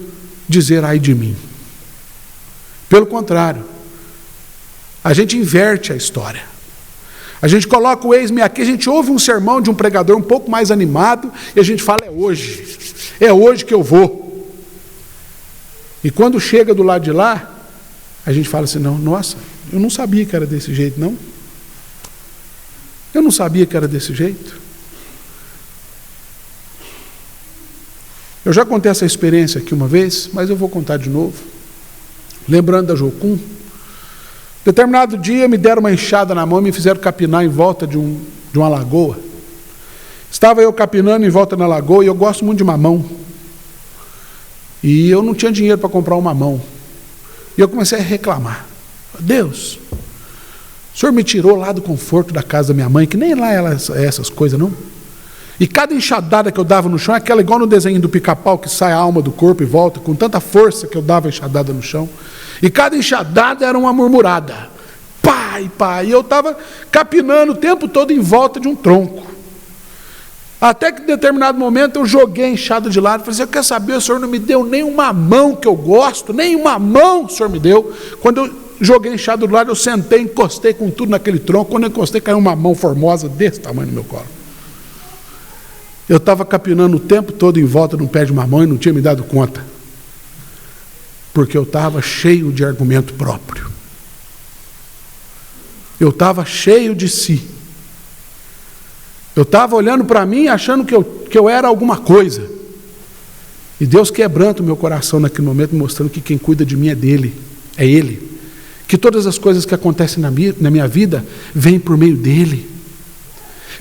dizer ai de mim. Pelo contrário, a gente inverte a história. A gente coloca o eis-me aqui, a gente ouve um sermão de um pregador um pouco mais animado e a gente fala, é hoje que eu vou. E quando chega do lado de lá, a gente fala assim, não, nossa, eu não sabia que era desse jeito, não. Eu não sabia que era desse jeito. Eu já contei essa experiência aqui uma vez, mas eu vou contar de novo. Lembrando da Jocum, determinado dia me deram uma enxada na mão e me fizeram capinar em volta de uma lagoa. Estava eu capinando em volta da lagoa e eu gosto muito de mamão. E eu não tinha dinheiro para comprar um mamão. E eu comecei a reclamar. Deus, o Senhor me tirou lá do conforto da casa da minha mãe, que nem lá é essas coisas, não. E cada enxadada que eu dava no chão é aquela igual no desenho do Pica-Pau, que sai a alma do corpo e volta, com tanta força que eu dava a enxadada no chão. E cada enxadada era uma murmurada. Pai, pai. E eu estava capinando o tempo todo em volta de um tronco. Até que em determinado momento eu joguei a enxada de lado. Falei assim, eu quero saber, o Senhor não me deu nem uma mão que eu gosto, nem uma mão o Senhor me deu. Quando eu joguei a enxada do lado, eu sentei, encostei com tudo naquele tronco. Quando eu encostei, caiu uma mão formosa desse tamanho no meu colo. Eu estava capinando o tempo todo em volta de um pé de mamão e não tinha me dado conta. Porque eu estava cheio de argumento próprio. Eu estava cheio de si. Eu estava olhando para mim achando que eu era alguma coisa. E Deus quebranta o meu coração naquele momento, mostrando que quem cuida de mim é dele, é Ele. Que todas as coisas que acontecem na minha vida vêm por meio dele.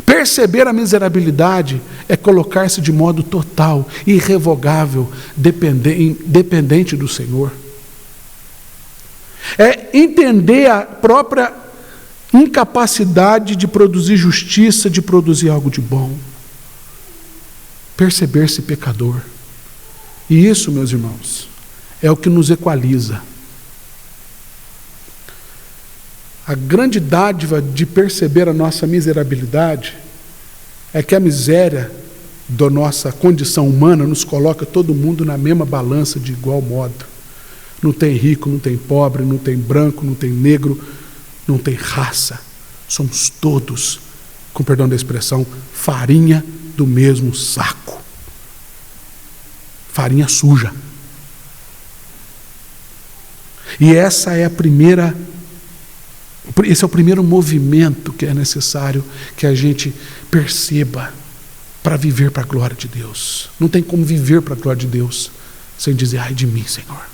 Perceber a miserabilidade é colocar-se de modo total, irrevogável, dependente do Senhor. É entender a própria incapacidade de produzir justiça, de produzir algo de bom. Perceber-se pecador. E isso, meus irmãos, é o que nos equaliza. A grande dádiva de perceber a nossa miserabilidade é que a miséria da nossa condição humana nos coloca todo mundo na mesma balança de igual modo. Não tem rico, não tem pobre, não tem branco, não tem negro, não tem raça. Somos todos com perdão da expressão, farinha do mesmo saco. Farinha suja. E esse é o primeiro movimento que é necessário que a gente perceba para viver para a glória de Deus. Não tem como viver para a glória de Deus sem dizer, ai de mim, Senhor.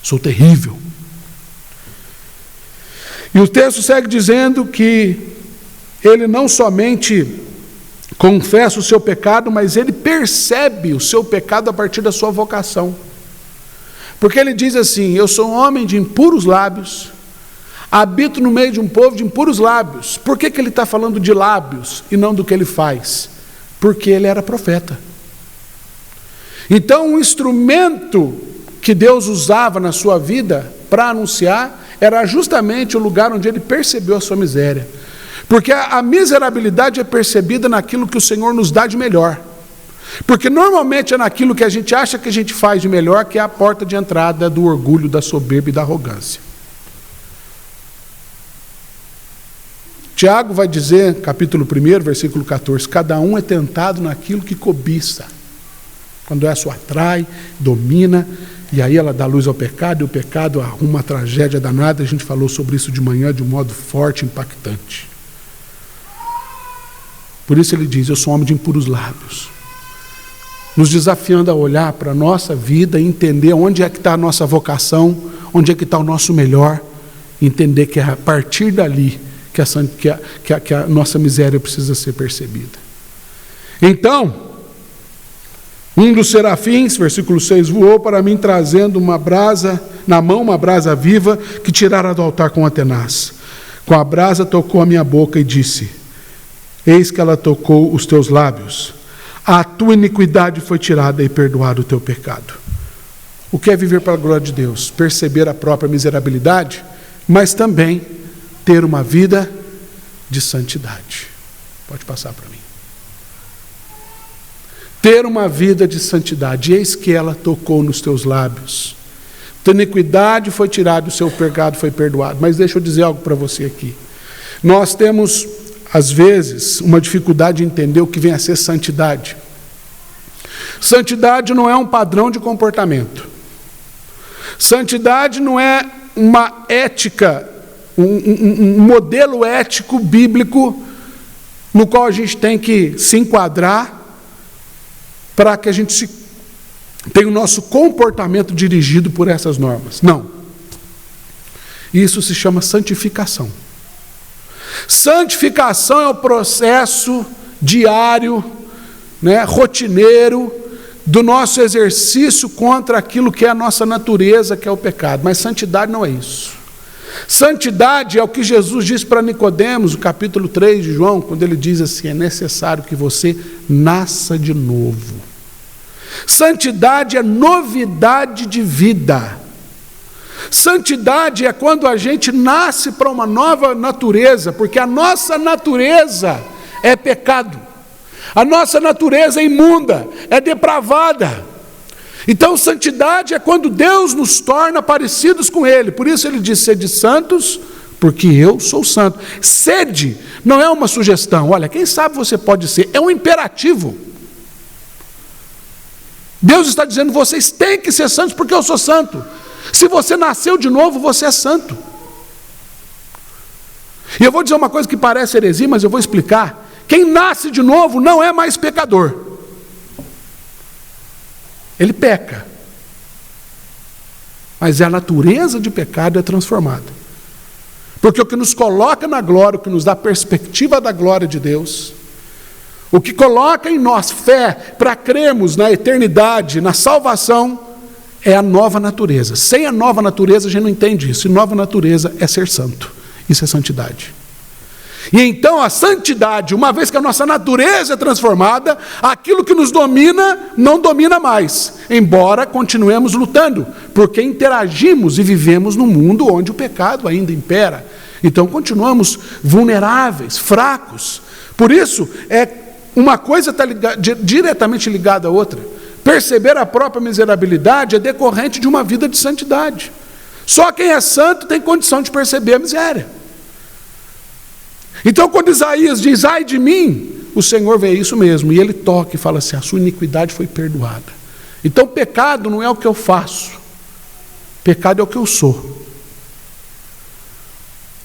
Sou terrível. E o texto segue dizendo que ele não somente confessa o seu pecado, mas ele percebe o seu pecado a partir da sua vocação. Porque ele diz assim, eu sou um homem de impuros lábios, habito no meio de um povo de impuros lábios. Por que ele está falando de lábios e não do que ele faz? Porque ele era profeta. Então, o instrumento que Deus usava na sua vida para anunciar era justamente o lugar onde ele percebeu a sua miséria. Porque a miserabilidade é percebida naquilo que o Senhor nos dá de melhor. Porque normalmente é naquilo que a gente acha que a gente faz de melhor que é a porta de entrada do orgulho, da soberba e da arrogância. Tiago vai dizer, capítulo 1, versículo 14, cada um é tentado naquilo que cobiça. Quando essa o atrai, domina, e aí ela dá luz ao pecado, e o pecado arruma uma tragédia danada. A gente falou sobre isso de manhã de um modo forte e impactante. Por isso ele diz, eu sou um homem de impuros lábios. Nos desafiando a olhar para a nossa vida e entender onde é que está a nossa vocação, onde é que está o nosso melhor, entender que é a partir dali que a nossa miséria precisa ser percebida. Então, um dos serafins, versículo 6, voou para mim trazendo uma brasa, na mão uma brasa viva, que tirara do altar com a tenaz. Com a brasa tocou a minha boca e disse, eis que ela tocou os teus lábios. A tua iniquidade foi tirada e perdoado o teu pecado. O que é viver para a glória de Deus? Perceber a própria miserabilidade, mas também ter uma vida de santidade. Pode passar para mim. Ter uma vida de santidade. Eis que ela tocou nos teus lábios. Tua iniquidade foi tirada, o seu pecado foi perdoado. Mas deixa eu dizer algo para você aqui. Nós temos, às vezes, uma dificuldade de entender o que vem a ser santidade. Santidade não é um padrão de comportamento. Santidade não é uma ética, um modelo ético bíblico no qual a gente tem que se enquadrar para que a gente tenha o nosso comportamento dirigido por essas normas. Não. Isso se chama santificação. Santificação é o processo diário, rotineiro, do nosso exercício contra aquilo que é a nossa natureza, que é o pecado. Mas santidade não é isso. Santidade é o que Jesus disse para Nicodemos, no capítulo 3 de João, quando ele diz assim, é necessário que você nasça de novo. Santidade é novidade de vida. Santidade é quando a gente nasce para uma nova natureza, porque a nossa natureza é pecado. A nossa natureza é imunda, é depravada. Então, santidade é quando Deus nos torna parecidos com Ele. Por isso ele diz, sede santos, porque eu sou santo. Sede não é uma sugestão. Olha, quem sabe você pode ser. É um imperativo. Deus está dizendo, vocês têm que ser santos porque eu sou santo. Se você nasceu de novo, você é santo. E eu vou dizer uma coisa que parece heresia, mas eu vou explicar. Quem nasce de novo não é mais pecador. Ele peca. Mas a natureza de pecado é transformada. Porque o que nos coloca na glória, o que nos dá perspectiva da glória de Deus, o que coloca em nós fé para crermos na eternidade, na salvação, é a nova natureza. Sem a nova natureza a gente não entende isso. E nova natureza é ser santo. Isso é santidade. E então a santidade, uma vez que a nossa natureza é transformada, aquilo que nos domina, não domina mais. Embora continuemos lutando, porque interagimos e vivemos num mundo onde o pecado ainda impera. Então continuamos vulneráveis, fracos. Por isso, uma coisa está diretamente ligada à outra. Perceber a própria miserabilidade é decorrente de uma vida de santidade. Só quem é santo tem condição de perceber a miséria. Então, quando Isaías diz, ai de mim, o Senhor vê isso mesmo, e ele toca e fala assim, a sua iniquidade foi perdoada. Então, pecado não é o que eu faço, pecado é o que eu sou.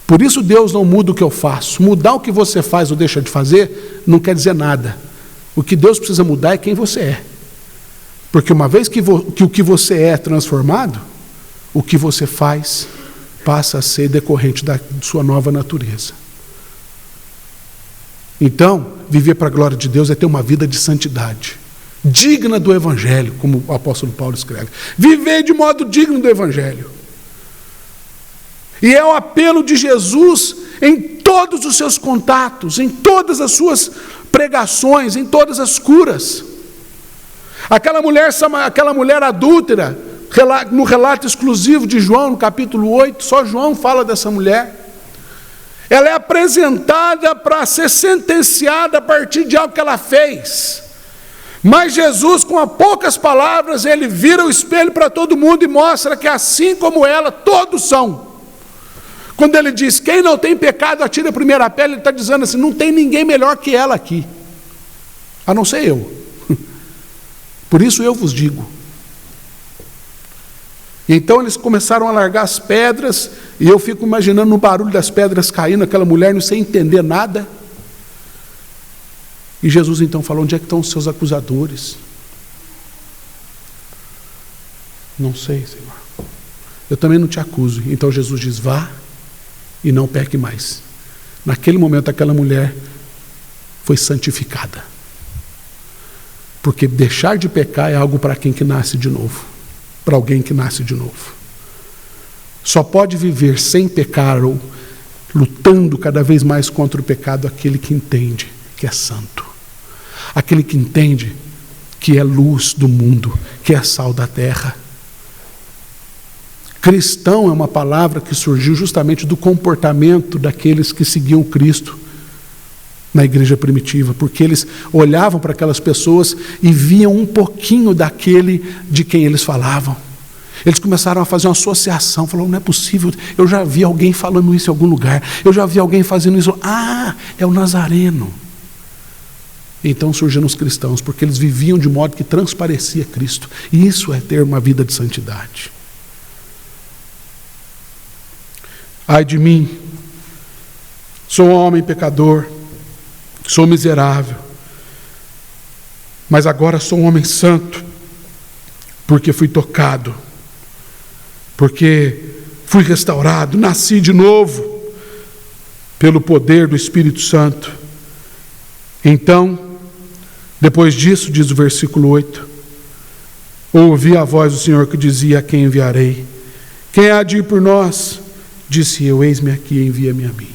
Por isso Deus não muda o que eu faço. Mudar o que você faz ou deixa de fazer não quer dizer nada. O que Deus precisa mudar é quem você é. Porque uma vez que o que você é transformado, o que você faz passa a ser decorrente da sua nova natureza. Então, viver para a glória de Deus é ter uma vida de santidade, digna do Evangelho, como o apóstolo Paulo escreve. Viver de modo digno do Evangelho. E é o apelo de Jesus em todos os seus contatos, em todas as suas pregações, em todas as curas. Aquela mulher adúltera, no relato exclusivo de João, no capítulo 8, só João fala dessa mulher. Ela é apresentada para ser sentenciada a partir de algo que ela fez. Mas Jesus, com poucas palavras, ele vira o espelho para todo mundo e mostra que assim como ela, todos são. Quando ele diz, quem não tem pecado, atira a primeira pedra, ele está dizendo assim, não tem ninguém melhor que ela aqui, a não ser eu. Por isso eu vos digo. Então eles começaram a largar as pedras, e eu fico imaginando o barulho das pedras caindo, aquela mulher não sem entender nada. E Jesus então falou, onde é que estão os seus acusadores? Não sei, Senhor. Eu também não te acuso. Então Jesus diz, vá e não peque mais. Naquele momento aquela mulher foi santificada. Porque deixar de pecar é algo para quem que nasce de novo. Para alguém que nasce de novo. Só pode viver sem pecar ou lutando cada vez mais contra o pecado aquele que entende que é santo. Aquele que entende que é luz do mundo, que é sal da terra. Cristão é uma palavra que surgiu justamente do comportamento daqueles que seguiam Cristo na igreja primitiva, porque eles olhavam para aquelas pessoas e viam um pouquinho daquele de quem eles falavam. Eles começaram a fazer uma associação, falaram, não é possível, eu já vi alguém falando isso em algum lugar, eu já vi alguém fazendo isso, é o Nazareno. Então surgiram os cristãos, porque eles viviam de modo que transparecia Cristo, e isso é ter uma vida de santidade. Ai de mim, sou um homem pecador, sou miserável, mas agora sou um homem santo, porque fui tocado, porque fui restaurado, nasci de novo, pelo poder do Espírito Santo. Então, depois disso, diz o versículo 8, ouvi a voz do Senhor que dizia, a quem enviarei? Quem há de ir por nós? Disse eu, eis-me aqui, envia-me a mim.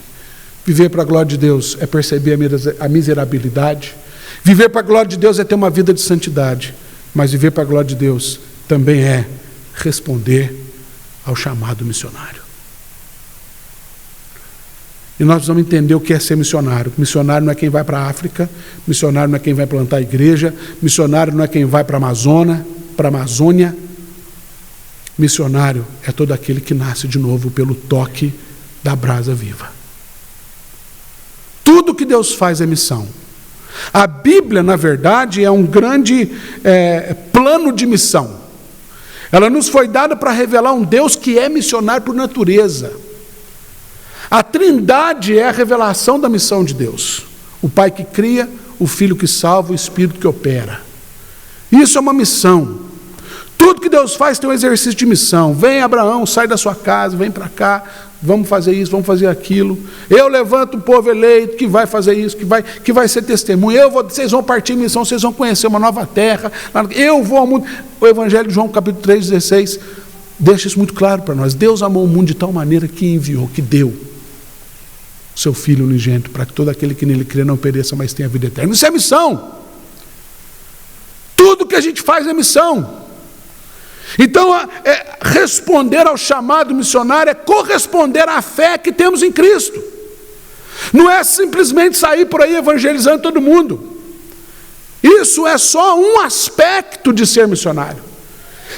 Viver para a glória de Deus é perceber a miserabilidade. Viver para a glória de Deus é ter uma vida de santidade. Mas viver para a glória de Deus também é responder ao chamado missionário. E nós precisamos entender o que é ser missionário. Missionário não é quem vai para a África, missionário não é quem vai plantar a igreja, missionário não é quem vai para a Amazônia. Missionário é todo aquele que nasce de novo pelo toque da brasa viva. Tudo que Deus faz é missão. A Bíblia, na verdade, é um grande plano de missão. Ela nos foi dada para revelar um Deus que é missionário por natureza. A Trindade é a revelação da missão de Deus. O Pai que cria, o Filho que salva, o Espírito que opera. Isso é uma missão. Tudo que Deus faz tem um exercício de missão. Vem Abraão, sai da sua casa, vem para cá, vamos fazer isso, vamos fazer aquilo. Eu levanto um povo eleito que vai fazer isso, que vai ser testemunho. Vocês vão partir em missão, vocês vão conhecer uma nova terra. Eu vou ao mundo. O Evangelho de João, capítulo 3, 16, deixa isso muito claro para nós. Deus amou o mundo de tal maneira que enviou, que deu seu Filho unigênito, para que todo aquele que nele crê não pereça, mas tenha vida eterna. Isso é missão. Tudo que a gente faz é missão. Então, responder ao chamado missionário é corresponder à fé que temos em Cristo. Não é simplesmente sair por aí evangelizando todo mundo. Isso é só um aspecto de ser missionário.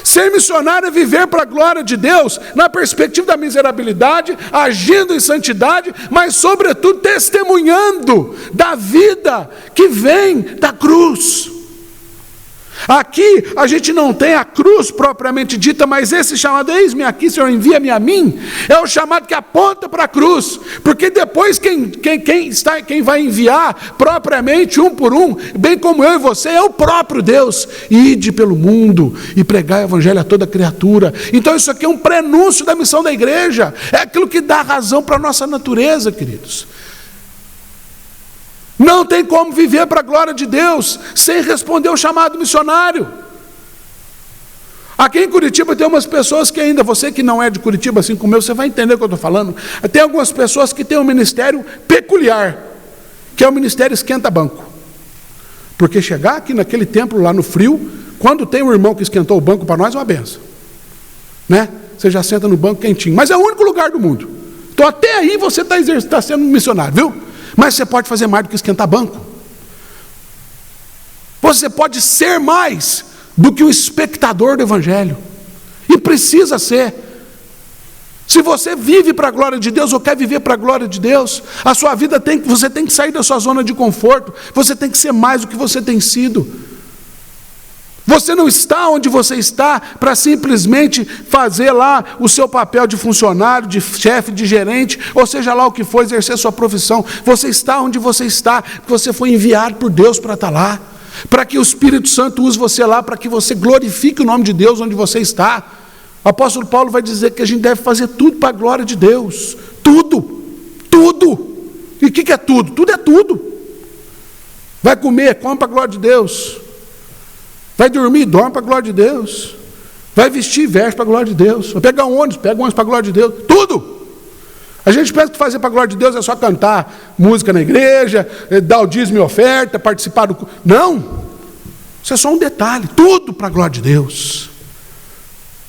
Ser missionário é viver para a glória de Deus, na perspectiva da miserabilidade, agindo em santidade, mas sobretudo testemunhando da vida que vem da cruz. Aqui a gente não tem a cruz propriamente dita, mas esse chamado, eis-me aqui, Senhor, envia-me a mim, é o chamado que aponta para a cruz, porque depois quem vai enviar propriamente um por um, bem como eu e você, é o próprio Deus. Ide pelo mundo e pregai o evangelho a toda criatura. Então isso aqui é um prenúncio da missão da igreja, é aquilo que dá razão para a nossa natureza, queridos. Não tem como viver para a glória de Deus sem responder ao chamado missionário. Aqui em Curitiba tem umas pessoas que ainda, você que não é de Curitiba assim como eu, você vai entender o que eu estou falando. Tem algumas pessoas que têm um ministério peculiar, que é o ministério esquenta-banco. Porque chegar aqui naquele templo lá no frio, quando tem um irmão que esquentou o banco para nós, é uma benção. Né? Você já senta no banco quentinho. Mas é o único lugar do mundo. Então até aí você está sendo um missionário, viu? Mas você pode fazer mais do que esquentar banco. Você pode ser mais do que o espectador do evangelho. E precisa ser. Se você vive para a glória de Deus ou quer viver para a glória de Deus, a sua vida você tem que sair da sua zona de conforto. Você tem que ser mais do que você tem sido. Você não está onde você está para simplesmente fazer lá o seu papel de funcionário, de chefe, de gerente, ou seja lá o que for, exercer sua profissão. Você está onde você está, porque você foi enviado por Deus para estar lá, para que o Espírito Santo use você lá, para que você glorifique o nome de Deus onde você está. O apóstolo Paulo vai dizer que a gente deve fazer tudo para a glória de Deus. Tudo, tudo. E o que é tudo? Tudo é tudo. Vai comer, come para a glória de Deus. Vai dormir, dorme para a glória de Deus. Vai vestir, veste para a glória de Deus. Vai pegar um ônibus, pega um ônibus para a glória de Deus. Tudo. A gente pensa que fazer para a glória de Deus é só cantar música na igreja, dar o dízimo e oferta, participar do... Não. Isso é só um detalhe. Tudo para a glória de Deus.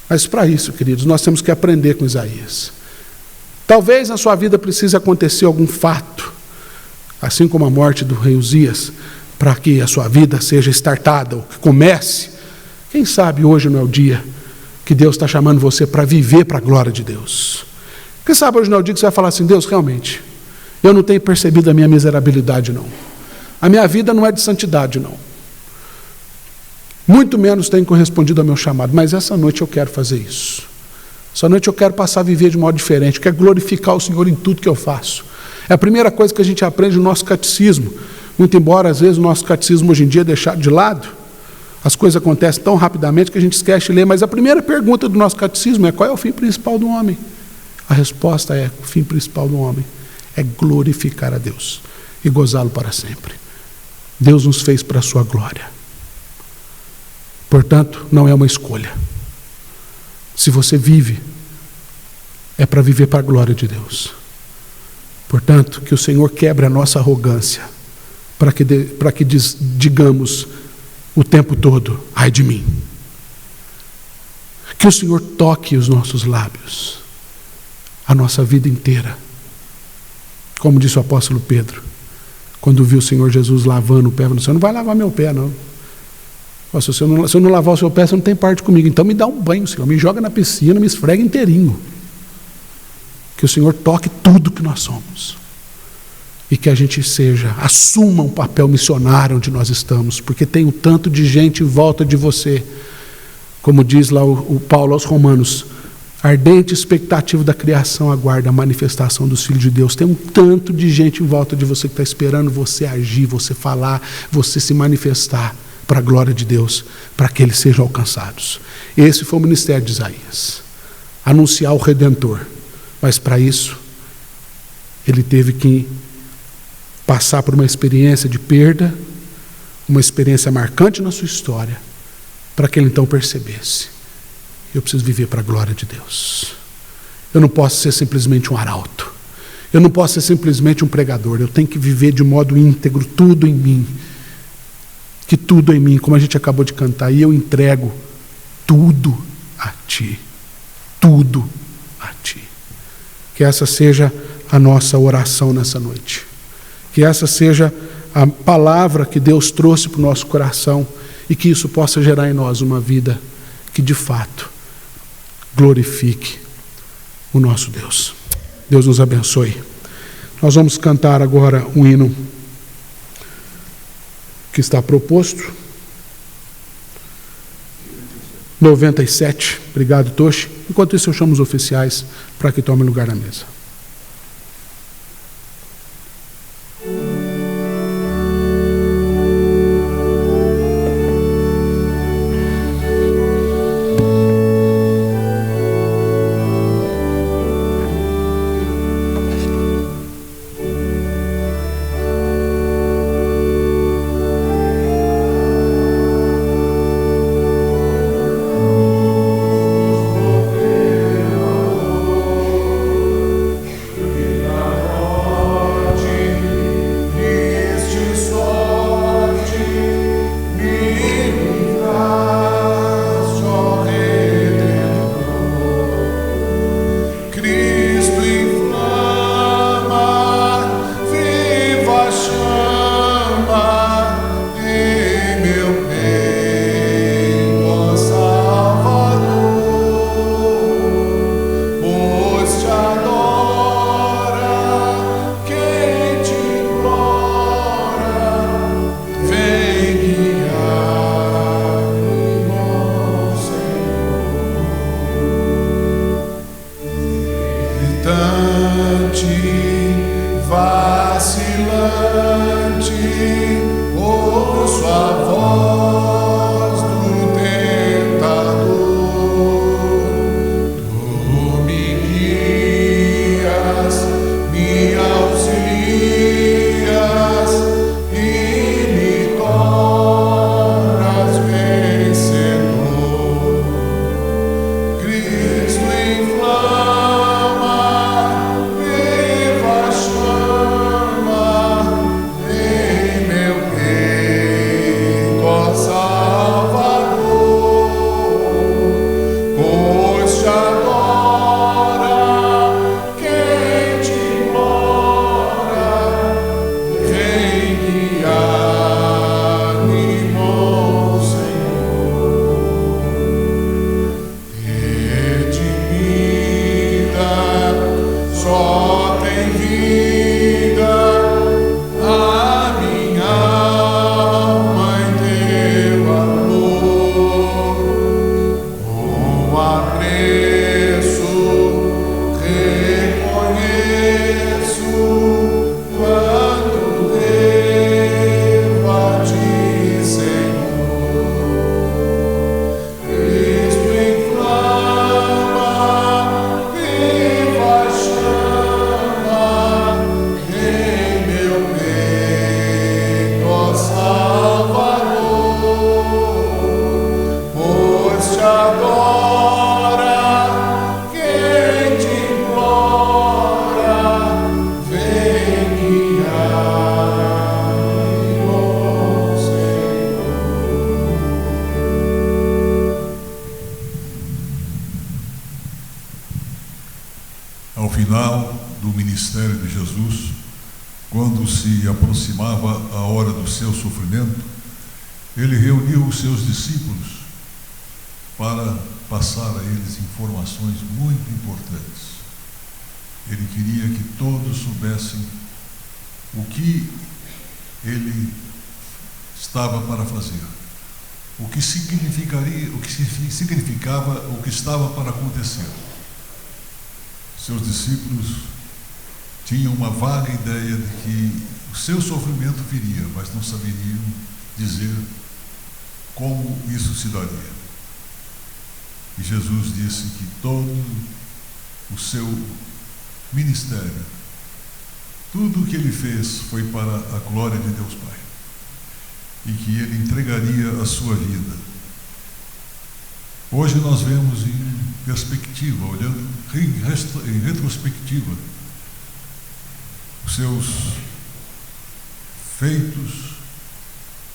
Mas para isso, queridos, nós temos que aprender com Isaías. Talvez na sua vida precise acontecer algum fato, assim como a morte do rei Uzias, para que a sua vida seja startada, ou que comece. Quem sabe hoje não é o dia que Deus está chamando você para viver para a glória de Deus. Quem sabe hoje não é o dia que você vai falar assim, Deus, realmente, eu não tenho percebido a minha miserabilidade, não. A minha vida não é de santidade, não. Muito menos tenho correspondido ao meu chamado, mas essa noite eu quero fazer isso. Essa noite eu quero passar a viver de modo diferente, eu quero glorificar o Senhor em tudo que eu faço. É a primeira coisa que a gente aprende no nosso catecismo. Muito embora, às vezes, o nosso catecismo hoje em dia é deixado de lado, as coisas acontecem tão rapidamente que a gente esquece de ler, mas a primeira pergunta do nosso catecismo é: qual é o fim principal do homem? A resposta é: o fim principal do homem é glorificar a Deus e gozá-lo para sempre. Deus nos fez para a sua glória. Portanto, não é uma escolha. Se você vive, é para viver para a glória de Deus. Portanto, que o Senhor quebre a nossa arrogância, para que digamos o tempo todo, ai de mim. Que o Senhor toque os nossos lábios, a nossa vida inteira. Como disse o apóstolo Pedro, quando viu o Senhor Jesus lavando o pé, falou: você não vai lavar meu pé, não. Se eu não lavar o seu pé, você não tem parte comigo. Então me dá um banho, Senhor, me joga na piscina, me esfrega inteirinho. Que o Senhor toque tudo que nós somos. E que a gente assuma um papel missionário onde nós estamos, porque tem um tanto de gente em volta de você, como diz lá o Paulo aos Romanos, ardente expectativa da criação aguarda a manifestação dos filhos de Deus. Tem um tanto de gente em volta de você que está esperando você agir, você falar, você se manifestar para a glória de Deus, para que eles sejam alcançados. Esse foi o ministério de Isaías, anunciar o Redentor, mas para isso ele teve que passar por uma experiência de perda, uma experiência marcante na sua história, para que ele então percebesse: eu preciso viver para a glória de Deus. Eu não posso ser simplesmente um arauto. Eu não posso ser simplesmente um pregador. Eu tenho que viver de modo íntegro, tudo em mim. Que tudo em mim, como a gente acabou de cantar, e eu entrego tudo a Ti. Tudo a Ti. Que essa seja a nossa oração nessa noite. Que essa seja a palavra que Deus trouxe para o nosso coração e que isso possa gerar em nós uma vida que de fato glorifique o nosso Deus. Deus nos abençoe. Nós vamos cantar agora um hino que está proposto. 97. Obrigado, Toshi. Enquanto isso, eu chamo os oficiais para que tomem lugar na mesa. Ao final do ministério de Jesus, quando se aproximava a hora do seu sofrimento, ele reuniu os seus discípulos para passar a eles informações muito importantes. Ele queria que todos soubessem o que ele estava para fazer, o que significava o que estava para acontecer. Seus discípulos tinham uma vaga ideia de que o seu sofrimento viria, mas não saberiam dizer como isso se daria. E Jesus disse que todo o seu ministério, tudo o que ele fez foi para a glória de Deus Pai, e que ele entregaria a sua vida. Hoje nós vemos em perspectiva, olhando em retrospectiva, os seus feitos,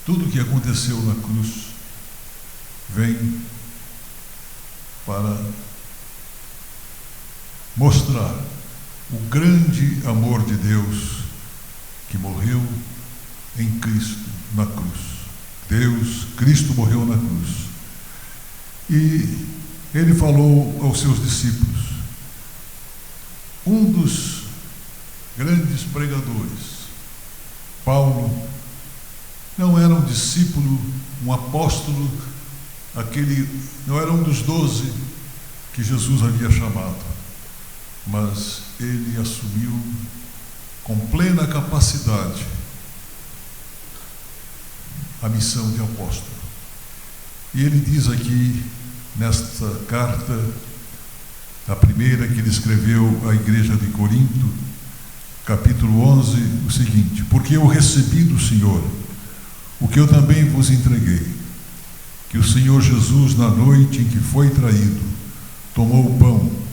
tudo o que aconteceu na cruz, vem para mostrar o grande amor de Deus que morreu em Cristo na cruz. Cristo morreu na cruz. E ele falou aos seus discípulos. Um dos grandes pregadores, Paulo, não era um discípulo, um apóstolo, não era um dos 12 que Jesus havia chamado, mas ele assumiu com plena capacidade a missão de apóstolo. E ele diz aqui, nesta carta, a primeira que ele escreveu à igreja de Corinto, capítulo 11, o seguinte: porque eu recebi do Senhor o que eu também vos entreguei, que o Senhor Jesus, na noite em que foi traído, tomou o pão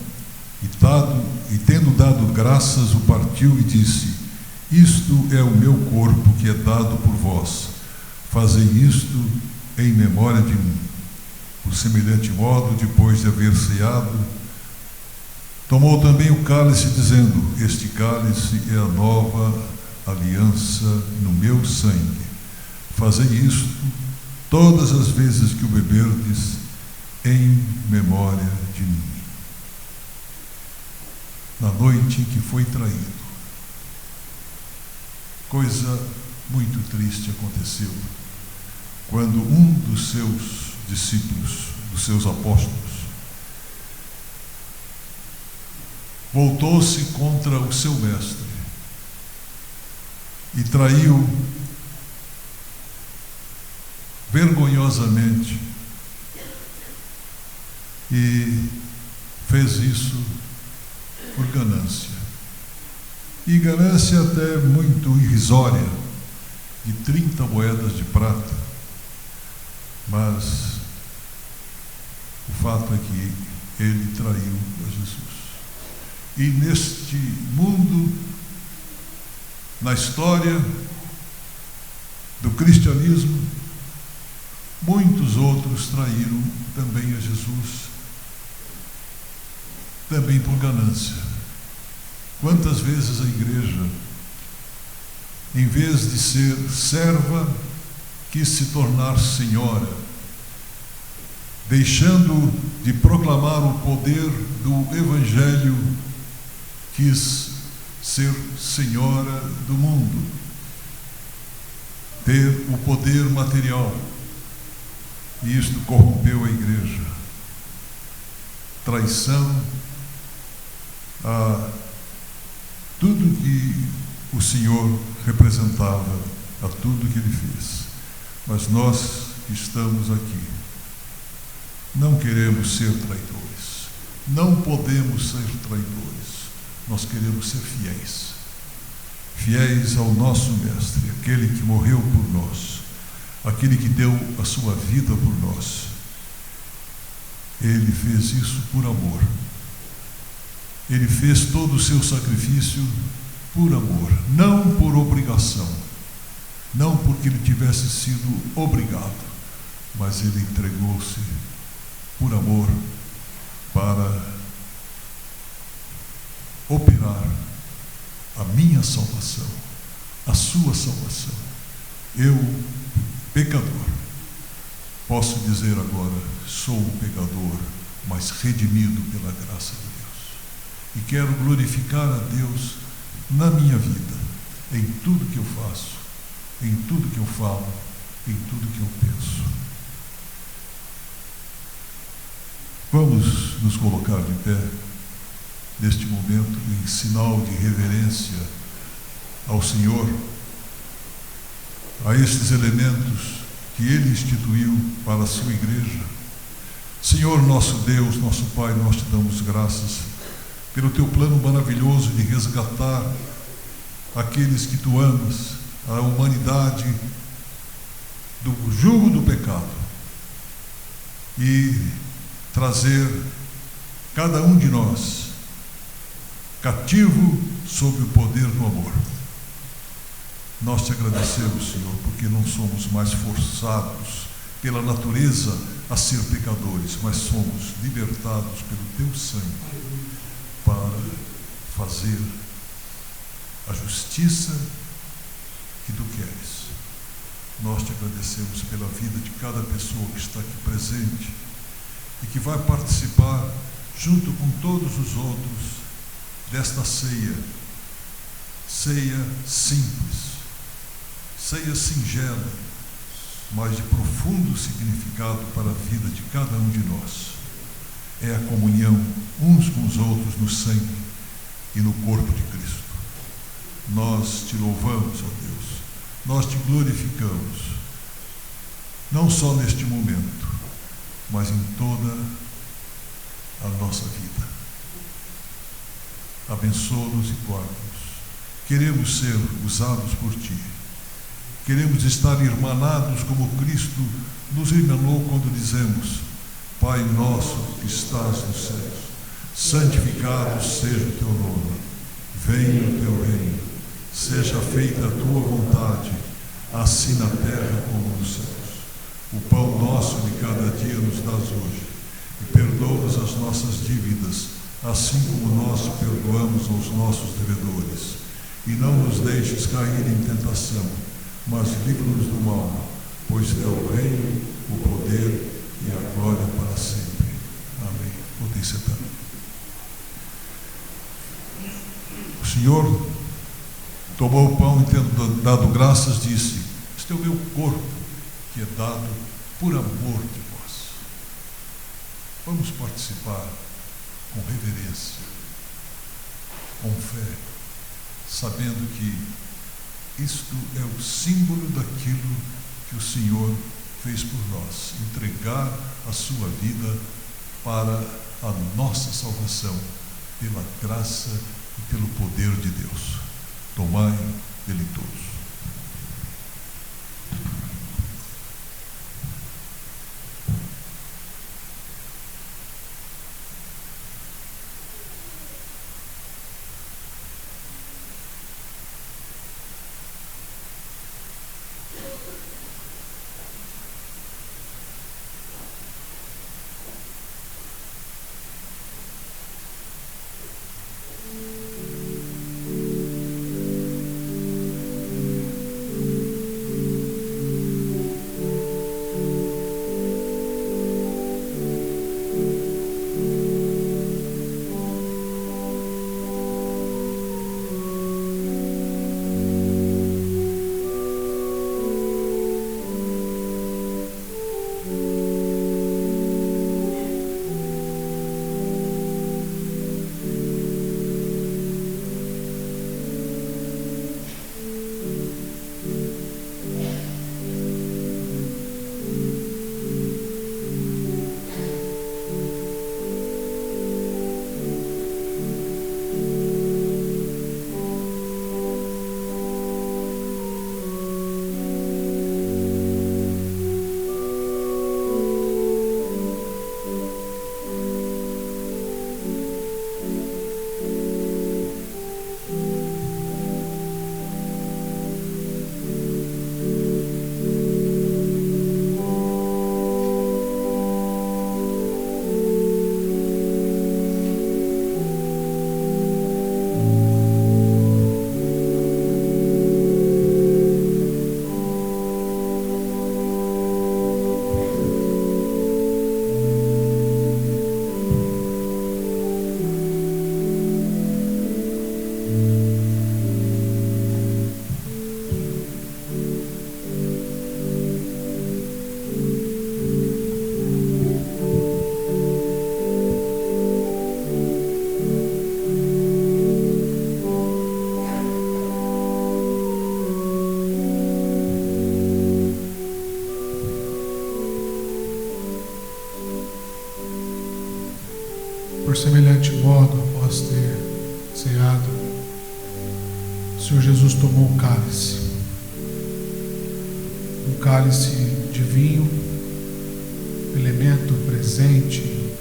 e tendo dado graças, o partiu e disse: isto é o meu corpo que é dado por vós, fazei isto em memória de mim. Por semelhante modo, depois de haver ceado, tomou também o cálice, dizendo: este cálice é a nova aliança no meu sangue. Fazei isto todas as vezes que o beberdes, em memória de mim. Na noite em que foi traído, coisa muito triste aconteceu, quando um dos seus discípulos, dos seus apóstolos, voltou-se contra o seu mestre e traiu vergonhosamente, e fez isso por ganância, e ganância até muito irrisória, de 30 moedas de prata. Mas o fato é que ele traiu a Jesus. E neste mundo, na história do cristianismo, muitos outros traíram também a Jesus, também por ganância. Quantas vezes a igreja, em vez de ser serva, quis se tornar senhora, deixando de proclamar o poder do Evangelho, quis ser senhora do mundo, ter o poder material, e isto corrompeu a igreja. Traição a tudo que o Senhor representava, a tudo que ele fez. Mas nós que estamos aqui não queremos ser traidores, não podemos ser traidores, nós queremos ser fiéis, fiéis ao nosso Mestre, aquele que morreu por nós, aquele que deu a sua vida por nós. Ele fez isso por amor, ele fez todo o seu sacrifício por amor, não por obrigação, não porque ele tivesse sido obrigado, mas ele entregou-se por amor para operar a minha salvação, a sua salvação. Eu, pecador, posso dizer agora: sou um pecador, mas redimido pela graça de Deus. E quero glorificar a Deus na minha vida, em tudo que eu faço, em tudo que eu falo, em tudo que eu penso. Vamos nos colocar de pé neste momento em sinal de reverência ao Senhor, a estes elementos que Ele instituiu para a sua igreja. Senhor, nosso Deus, nosso Pai, nós te damos graças pelo teu plano maravilhoso de resgatar aqueles que tu amas, a humanidade do jugo do pecado, e trazer cada um de nós cativo sob o poder do amor. Nós te agradecemos, Senhor, porque não somos mais forçados pela natureza a ser pecadores, mas somos libertados pelo teu sangue para fazer a justiça que tu queres. Nós te agradecemos pela vida de cada pessoa que está aqui presente e que vai participar, junto com todos os outros, desta ceia. Ceia simples, ceia singela, mas de profundo significado para a vida de cada um de nós. É a comunhão uns com os outros no sangue e no corpo de Cristo. Nós te louvamos, ó Deus, nós te glorificamos, não só neste momento, mas em toda a nossa vida. Abençoa-nos e guarda-nos. Queremos ser usados por Ti. Queremos estar irmanados como Cristo nos irmanou quando dizemos: Pai nosso que estás nos céus, santificado seja o Teu nome. Venha o Teu reino. Seja feita a Tua vontade, assim na terra como nos céus. O pão nosso de cada dia nos dás hoje. E perdoa-nos as nossas dívidas, assim como nós perdoamos aos nossos devedores. E não nos deixes cair em tentação, mas livra-nos do mal, pois é o reino, o poder e a glória para sempre. Amém. Podem sentar. O Senhor tomou o pão e, tendo dado graças, disse: Este é o meu corpo, que é dado por amor de vós. Vamos participar com reverência, com fé, sabendo que isto é o símbolo daquilo que o Senhor fez por nós, entregar a sua vida para a nossa salvação, pela graça e pelo poder de Deus. Tomai dele todos. Por semelhante modo, após ter ceado, o Senhor Jesus tomou um cálice de vinho, elemento presente em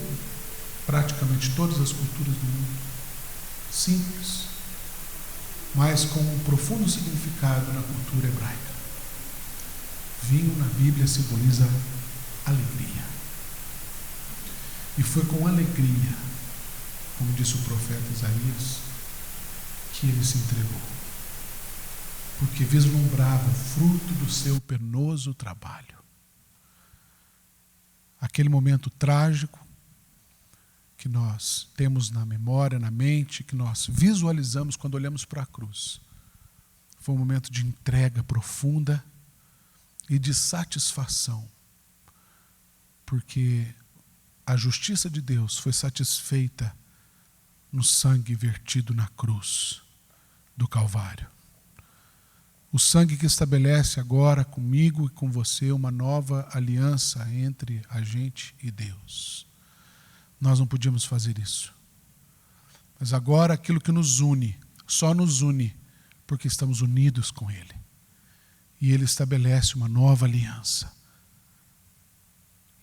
praticamente todas as culturas do mundo, simples, mas com um profundo significado na cultura hebraica. Vinho na Bíblia simboliza alegria. E foi com alegria, como disse o profeta Isaías, que ele se entregou, porque vislumbrava o fruto do seu penoso trabalho. Aquele momento trágico, que nós temos na memória, na mente, que nós visualizamos quando olhamos para a cruz. Foi um momento de entrega profunda e de satisfação, porque a justiça de Deus foi satisfeita no sangue vertido na cruz do Calvário. O sangue que estabelece agora comigo e com você uma nova aliança entre a gente e Deus. Nós não podíamos fazer isso. Mas agora aquilo que nos une, só nos une, porque estamos unidos com Ele. E Ele estabelece uma nova aliança.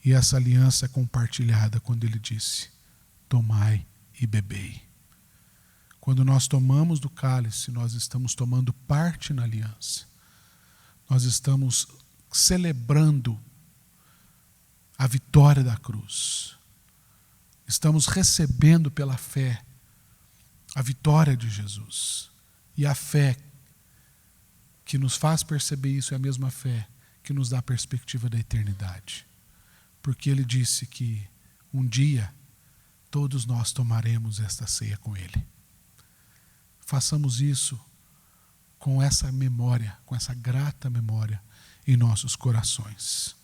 E essa aliança é compartilhada quando Ele disse: tomai e bebei. Quando nós tomamos do cálice, nós estamos tomando parte na aliança. Nós estamos celebrando a vitória da cruz. Estamos recebendo pela fé a vitória de Jesus. E a fé que nos faz perceber isso é a mesma fé que nos dá a perspectiva da eternidade. Porque Ele disse que um dia todos nós tomaremos esta ceia com Ele. Façamos isso com essa memória, com essa grata memória em nossos corações.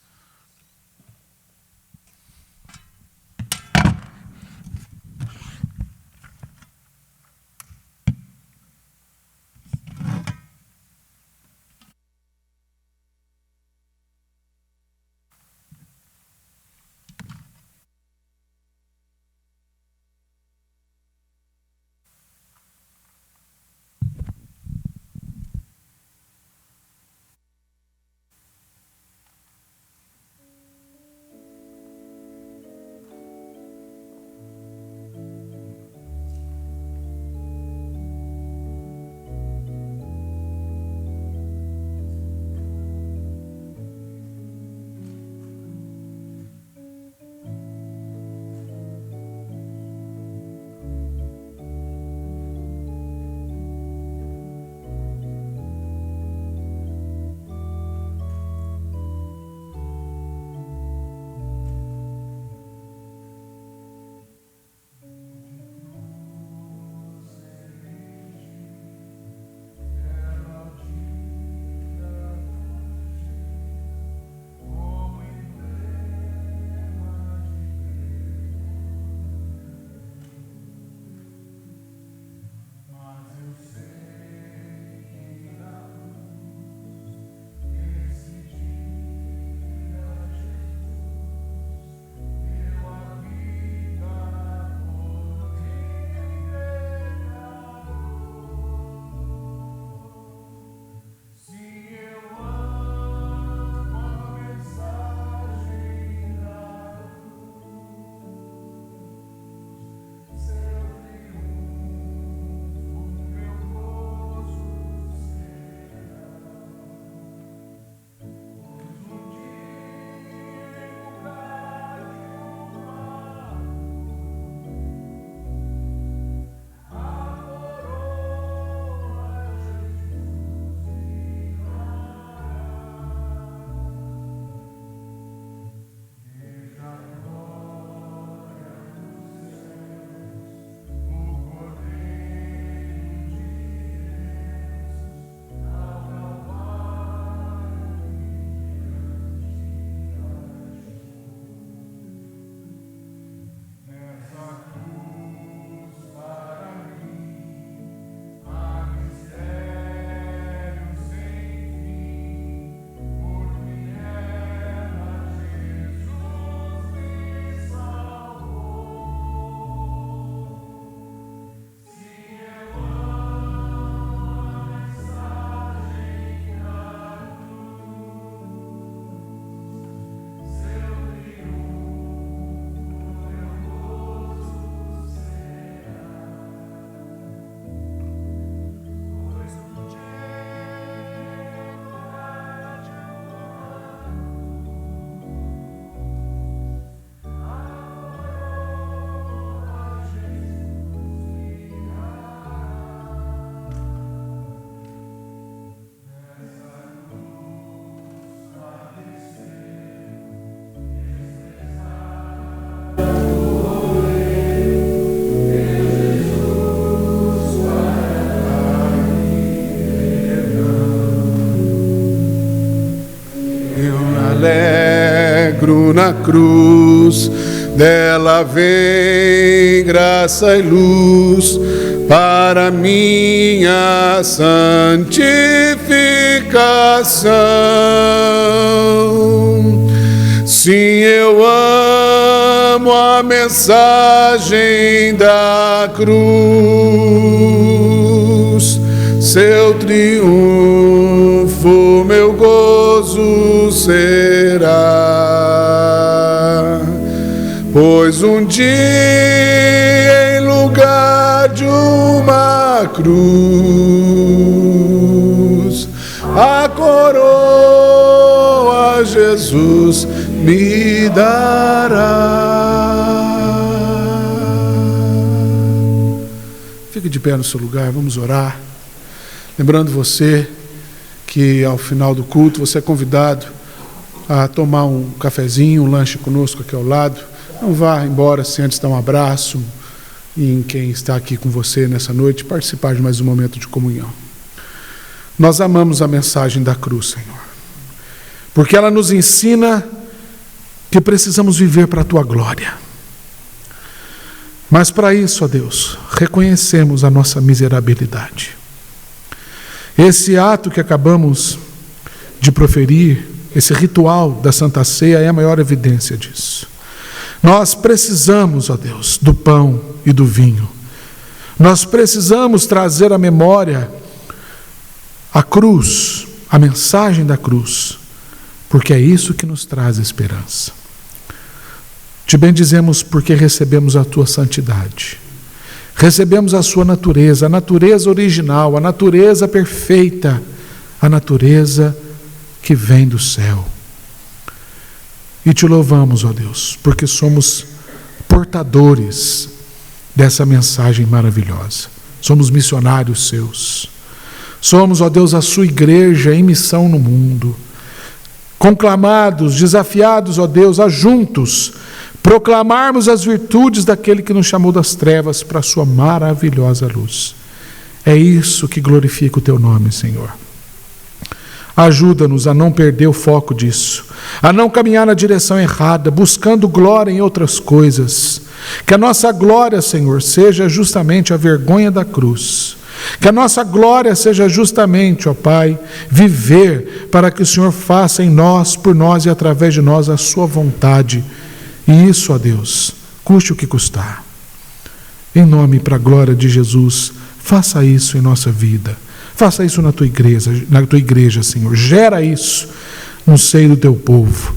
na cruz, dela vem graça e luz para minha santificação. Sim, eu amo a mensagem da cruz, seu triunfo meu gozo será, pois um dia em lugar de uma cruz, a coroa Jesus me dará. Fique de pé no seu lugar, vamos orar. Lembrando você que ao final do culto você é convidado a tomar um cafezinho, um lanche conosco aqui ao lado. Não vá embora sem antes dar um abraço em quem está aqui com você nessa noite, participar de mais um momento de comunhão. Nós amamos a mensagem da cruz, Senhor, porque ela nos ensina que precisamos viver para a Tua glória. Mas para isso, ó Deus, reconhecemos a nossa miserabilidade. Esse ato que acabamos de proferir, esse ritual da Santa Ceia é a maior evidência disso. Nós precisamos, ó Deus, do pão e do vinho. Nós precisamos trazer à memória a cruz, a mensagem da cruz, porque é isso que nos traz esperança. Te bendizemos porque recebemos a Tua santidade. Recebemos a Sua natureza, a natureza original, a natureza perfeita, a natureza que vem do céu. E Te louvamos, ó Deus, porque somos portadores dessa mensagem maravilhosa. Somos missionários Seus. Somos, ó Deus, a Sua igreja em missão no mundo. Conclamados, desafiados, ó Deus, a juntos proclamarmos as virtudes daquele que nos chamou das trevas para a Sua maravilhosa luz. É isso que glorifica o Teu nome, Senhor. Ajuda-nos a não perder o foco disso, a não caminhar na direção errada, buscando glória em outras coisas. Que a nossa glória, Senhor, seja justamente a vergonha da cruz. Que a nossa glória seja justamente, ó Pai, viver para que o Senhor faça em nós, por nós e através de nós a Sua vontade. E isso, ó Deus, custe o que custar. Em nome e para a glória de Jesus, faça isso em nossa vida. Faça isso na Tua igreja, Senhor. Gera isso no seio do Teu povo,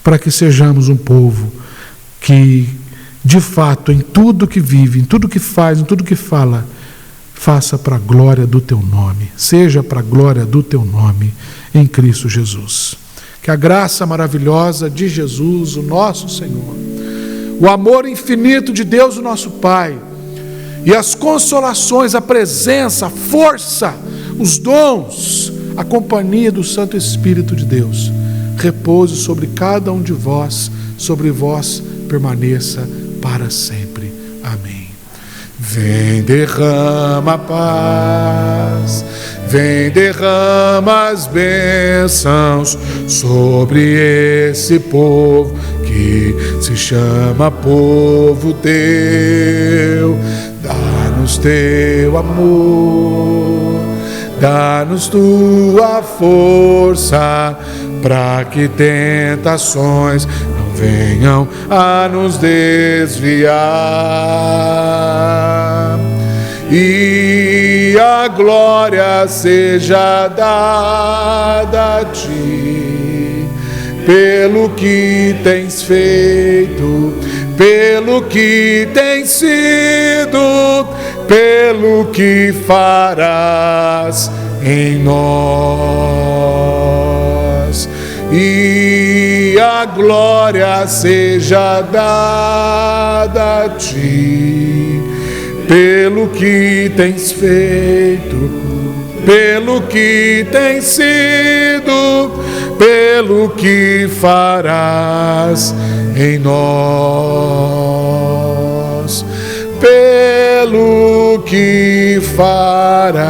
para que sejamos um povo que, de fato, em tudo que vive, em tudo que faz, em tudo que fala, faça para a glória do Teu nome. Seja para a glória do Teu nome, em Cristo Jesus. Que a graça maravilhosa de Jesus, o nosso Senhor, o amor infinito de Deus, o nosso Pai, e as consolações, a presença, a força, os dons, a companhia do Santo Espírito de Deus, repouse sobre cada um de vós, sobre vós permaneça para sempre. Amém. Vem, derrama a paz, vem, derrama as bênçãos sobre esse povo que se chama povo Teu. Dá-nos Teu amor, dá-nos Tua força, para que tentações não venham a nos desviar. E a glória seja dada a Ti, pelo que tens feito, pelo que tens sido, pelo que farás em nós. E a glória seja dada a Ti, pelo que tens feito, pelo que tens sido, pelo que farás em nós, pelo que farás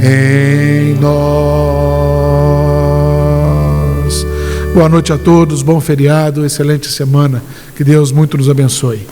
em nós. Boa noite a todos, bom feriado, excelente semana. Que Deus muito nos abençoe.